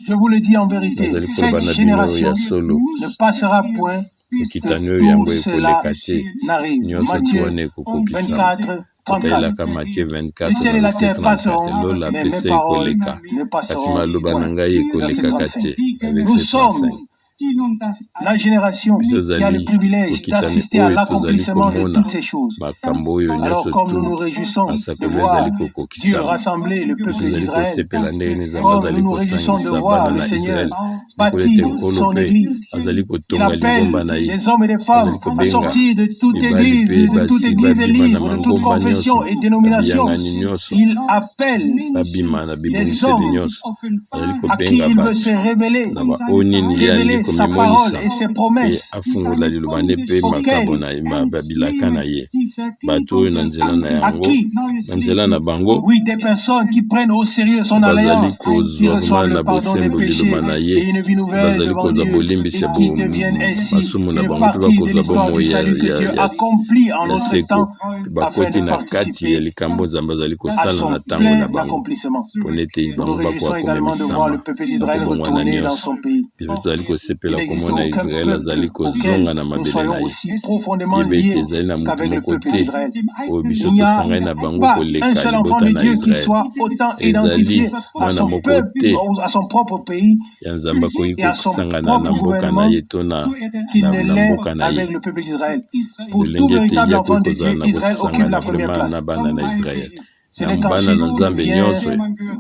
je vous le dis en vérité, nazali cette koloba na bino génération ya solo ne passera point okitani que oyo yango tout cela ekoleka te n'arrive. nyonso tu Matthieu wana ekokokisama 24, 34. otayelaka Matthieu 24 Le ciel et na la verset terre 34 passeront, lola mais pese mes paroles ekoleka ne kasi passeront maloba na point. ngai Verset ekolekaka 35. te na Nous verset sommes 35 la génération biso qui a le ozali privilège kokitani d'assister à oyo tozali l'accomplissement de komona toutes ces choses. makambo oyo Alors nyonso comme tu nous nous réjouissons de masakoli voir azali Dieu kokokisama rassembler le biso peuple ozali d'Israël, kosepela ndenge nzambe comme azali nous nous réjouissons de kosangisa voir bana le na Seigneur Israele lokola ete bâtir nkolo son mpe église. azali Il kotonga appelle lingomba na ye les hommes et les femmes azali à kobenga sortir de toute mibali église, mpe de toute basi église babima na libre, de toute mangomba confession nyonso et dénomination. babiyangani nyonso Il appelle babima na des bibongiseli hommes nyonso azali à qui kobenga il veut bato se révéler, na baoyo nini ye alingi révéler sa parole komimonisa et ses mpe promesses afungola liloba nde mpe makambo na babilaka na ye bato oyo na nzela na à yango qui? na nzela na bango Oui, des personnes qui prennent au sérieux son bazali alliance, qui kozwa reçoivent vraimen na le pardon des bosembo péchés liloba na et ye une vie nouvelle bazali devant kozwa Dieu bolimbisi et ya qui deviennent ainsi masumu na une bango mpe partie de bakozwa l'histoire du bomoi salut que Dieu accomplit en ya notre seko temps mpe afin bakoti de na kati ya participer likambo nzambe azali à kosala son na ntango plein na bango accomplissement. mpona ete Nous nous bango réjouissons bakoka également de voir le komemisama peuple d'Israël bakobongwana retourner dans nyonso son pays. biso tozali Il kosepela n'existe komona aucun Israele azali peuple auquel kozonga na nous mabele soyons na ye aussi profondément yeba ete liés ezali na motu qu'avec le moko peuple te d'Israël. oyo biso Il n'y a tosangani na bango pas un koleka seul enfant libota de na Dieu qui Israele soit autant ezali identifié à mwana son moko peuple, te à son propre pays ya nzambe akoki et à son kosangana na propre mboka na gouvernement ye to qu'il ne na l'est mboka na ye avec le peuple d'Israël. Pour tout lolenge ete véritable ye enfant akoki de Dieu, kozala na Israël occupe kosangana la première vraimen na place. bana na Israele Ce na n'est bana na qu'ensuite nzambe vient, nyonso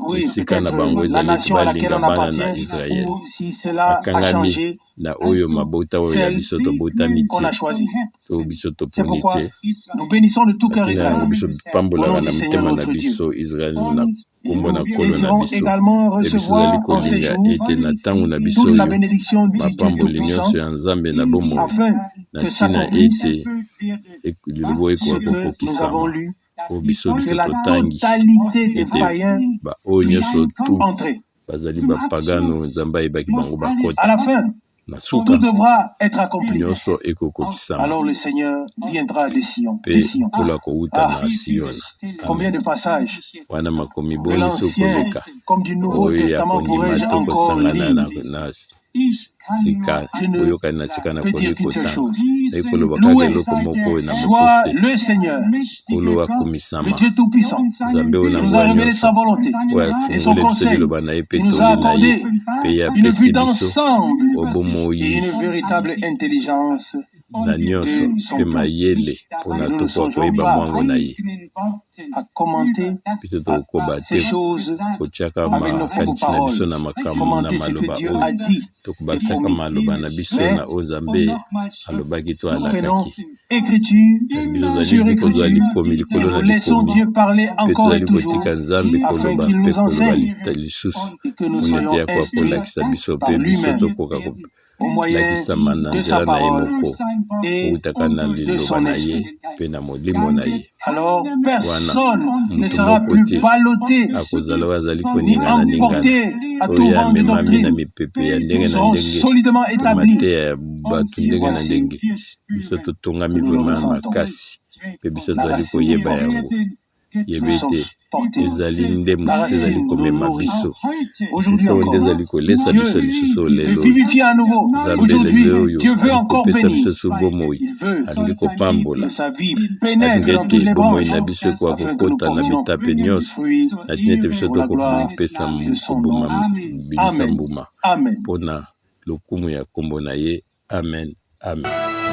oui, esika na peut-être bango la ezali nation à laquelle balinga on bana na appartient, Israele ou si cela a bakangami changé, na oyo mabota oyo ya biso tobotami qu'on te a choisi. to biso C'est toponi pourquoi te nous bénissons de tout cœur ntina yango Israël, biso au pambolaka nom na du Seigneur motema na notre Dieu. biso Israele na kombo na Nous kolo na désirons biso également mpe biso recevoir ozali en ces kolinga jours ete na ntango na biso toute la oyo bénédiction du Dieu mapamboli Tout-Puissant, nyonso ya nzambe na bomoi afin na que ntina s'accomplisse ete lilobo ce ekoka que nous avons kokokisama lu, oyo biso que la totangi totalité des ete païens baoyo nyonso puisse tu entrer. bazali bapagano nzambe ayebaki bango À bakota la fin, na tout suka devra être accompli. nyonso ekokokisama Alors le Seigneur viendra de Sion. mpe nkolo akowuta Ah, na Siona. combien Amen. de passages Wana makomi de boni so l'Ancien koleka comme du Nouveau oyo ya Testament pourrais-je kondima to encore kosangana lire? na sika Je ne boyokani na sika na peux dire qu'une seule kolekotanga chose. nayi koloba kaka Loué eloko moko oyo na soit mokuse le Seigneur, nkolo le akomisama Dieu Tout-Puissant, nzambe oyo qui na nous a nguya révélé nyonso sa volonté oyo et son afungoli biso conseil, liloba na ye mpe qui nous a toli na ye accordé mpe ye une vue apesi biso d'ensemble et obomoyi une véritable intelligence na nyonso de son mpe plan. mayele mpona Et nous ne tokoka songeons koyeba pas mwango na ye à commenter biso tokokoba ces te choses kotiaka avec nos propres makanisi na biso paroles, na makambo na commenter ce que maloba Dieu oyo a dit et tokobakisaka promis. maloba na biso Mais na oyo nzambe alobaki to nous prenons alakaki écriture kasi biso tozali sur kozwa écriture likomi et likolo na nous laissons likomi Dieu parler mpe encore et tozali toujours kotika nzambe afin koloba qu'il mpe nous koloba enseigne lisusu et que nous mpona ete soyons ya instruits kolakisa biso par mpe biso lui-même tokoka au moyen kolakisama na de sa nzela na ye parole moko et outaka na de liloba son na esprit. ye mpe na molimo na ye Alors personne ne moto sera moko plus te balloté akozala oyo azali ni koningana-ningana emporté à tout oyo vent de amemami na doctrine. mipepe ya ndenge Nous na serons ndenge solidement mpe établis. mateya ya bato Et ndenge na voici ndenge biso totongami nous le vraimen na ressentons. makasi mpe biso La tozali racine koyeba nous yango porte. yeba Nous sommes ete portés. ezali nde La mosusu ezali racine nous komema nourrit. biso Aujourd'hui lisusu oyo nde encore, ezali kolesa biso lisusu oyo Dieu lelo veut vivifier à nouveau. nzambe Aujourd'hui, lelo oyo Dieu veut ali encore kopesa bénir. biso su bomoi Il veut alingi kopambola que sa vie alingi pénètre dans toutes ete les bomoi branches na biso ekoka afin que nous kokota na portions bitape du nyonso fruit na tina ete biso pour la gloire tokopesa de son koboma nom. bilisa Amen. mbuma Amen. mpona lokumu ya nkombo na ye amen amen.